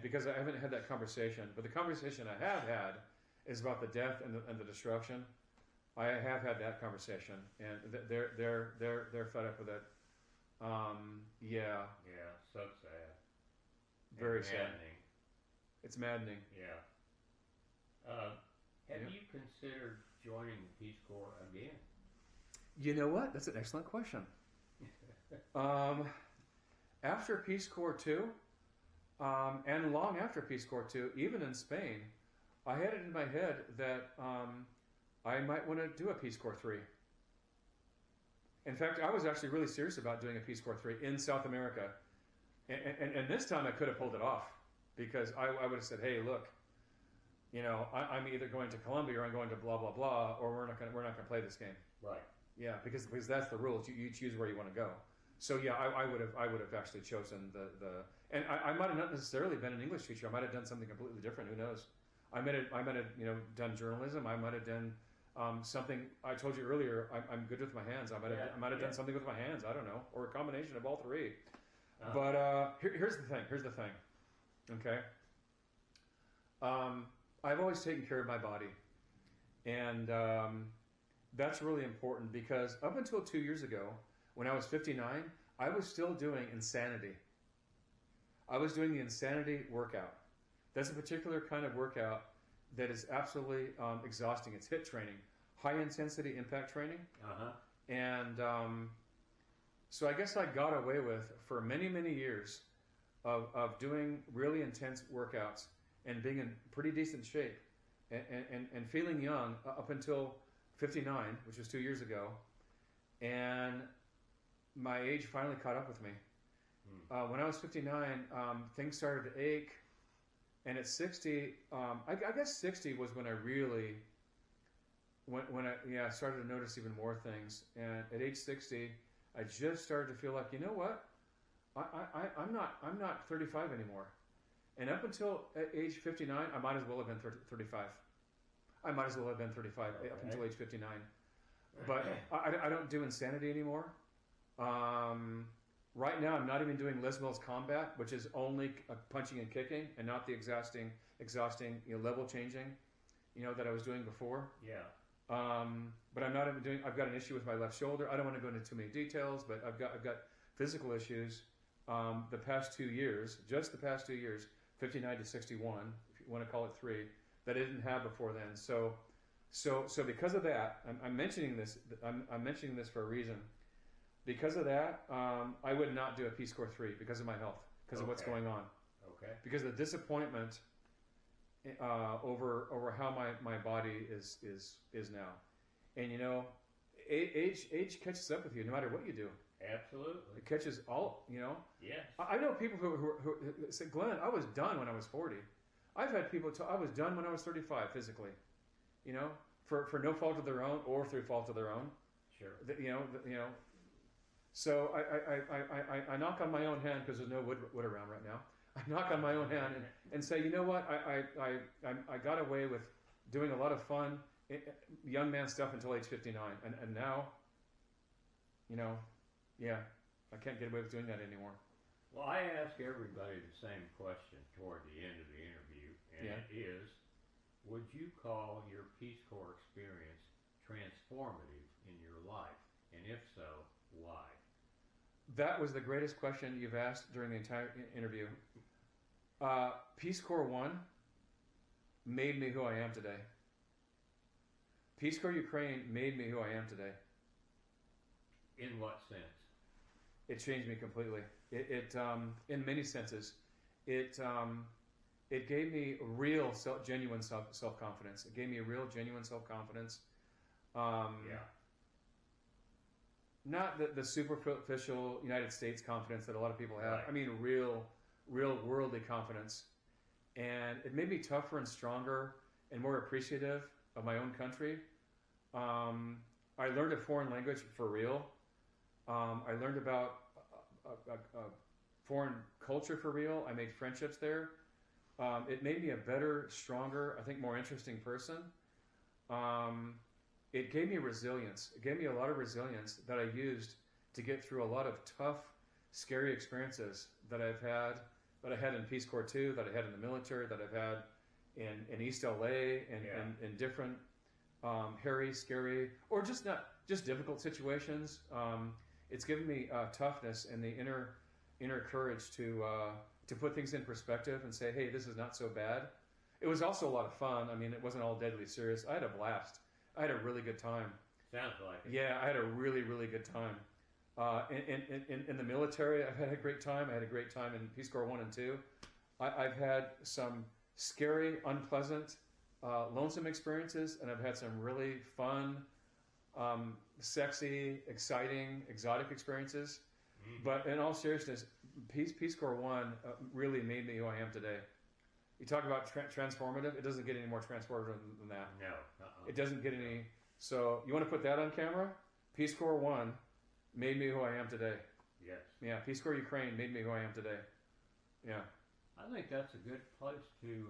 because I haven't had that conversation. But the conversation I have had is about the death and the destruction. I have had that conversation, and they're fed up with it. Yeah. Yeah, so sad. Very sad. sad. It's maddening. Yeah. Have you considered joining the Peace Corps again? You know what? That's an excellent question. After Peace Corps 2, and long after Peace Corps 2, even in Spain, I had it in my head that I might want to do a Peace Corps 3. In fact, I was actually really serious about doing a Peace Corps 3 in South America. And this time I could have pulled it off because I would have said, hey, look, you know, I'm either going to Colombia or I'm going to blah, blah, blah, or we're not going to play this game. Right. Yeah, because that's the rules. You choose where you want to go. So yeah, I would have actually chosen the and I might have not necessarily been an English teacher. I might have done something completely different. Who knows? I might have you know done journalism. I might have done something. I told you earlier. I'm good with my hands. I might have done something with my hands. I don't know, or a combination of all three. But here's the thing. Here's the thing. Okay. I've always taken care of my body, and that's really important because up until 2 years ago, when I was 59, I was still doing insanity. I was doing the insanity workout. That's a particular kind of workout that is absolutely exhausting. It's HIIT training, high intensity impact training, and So I guess I got away with, for many, many years, of doing really intense workouts and being in pretty decent shape and feeling young up until 59, which was 2 years ago. And my age finally caught up with me. When I was 59, things started to ache. And at 60, I guess 60 was when I really, when I started to notice even more things. And at age 60, I just started to feel like, you know what? I'm not 35 anymore. And up until age 59, I might as well have been 35. I might as well have been 35 up until age 59. But I don't do insanity anymore. Right now, I'm not even doing Les Mills Combat, which is only punching and kicking, and not the exhausting, level changing, that I was doing before. Yeah. But I'm not even doing. I've got an issue with my left shoulder. I don't want to go into too many details, but I've got physical issues. The past 2 years, just the past 2 years, 59 to 61, if you want to call it 3, that I didn't have before then. So because of that, I'm mentioning this. I'm mentioning this for a reason. Because of that, I would not do a Peace Corps 3 because of my health, because of what's going on. Okay. Because of the disappointment over how my body is now, and age catches up with you no matter what you do. Absolutely. It catches all. Yes. I know people who say, Glenn, I was done when I was 40. I've had people tell I was done when I was 35 physically. For no fault of their own or through fault of their own. Sure. So I knock on my own hand because there's no wood around right now. I knock on my own hand and say, you know what? I got away with doing a lot of fun young man stuff until age 59, and now, I can't get away with doing that anymore. Well, I ask everybody the same question toward the end of the interview, and it is, would you call your Peace Corps experience transformative in your life? And if so, why? That was the greatest question you've asked during the entire interview. Peace Corps 1 made me who I am today. Peace Corps Ukraine made me who I am today. In what sense? It changed me completely. It in many senses, it gave me real genuine self-confidence. It gave me a real genuine self-confidence. Not the superficial United States confidence that a lot of people have. Right. I mean, real worldly confidence. And it made me tougher and stronger and more appreciative of my own country. I learned a foreign language for real. I learned about a foreign culture for real. I made friendships there. It made me a better, stronger, I think more interesting person. It gave me resilience. It gave me a lot of resilience that I used to get through a lot of tough, scary experiences that I had in Peace Corps 2, that I had in the military, that I've had in East LA and in different hairy, scary, or just difficult situations. It's given me toughness and the inner courage to put things in perspective and say, hey, this is not so bad. It was also a lot of fun. I mean, it wasn't all deadly serious. I had a blast. I had a really good time. Sounds like it. Yeah, I had a really, really good time. In the military, I've had a great time. I had a great time in Peace Corps 1 and 2. I've had some scary, unpleasant, lonesome experiences, and I've had some really fun, sexy, exciting, exotic experiences. Mm-hmm. But in all seriousness, Peace Corps 1 really made me who I am today. You talk about transformative. It doesn't get any more transformative than that. No. It doesn't get any. So you want to put that on camera? Peace Corps 1 made me who I am today. Yes. Yeah. Peace Corps Ukraine made me who I am today. Yeah. I think that's a good place to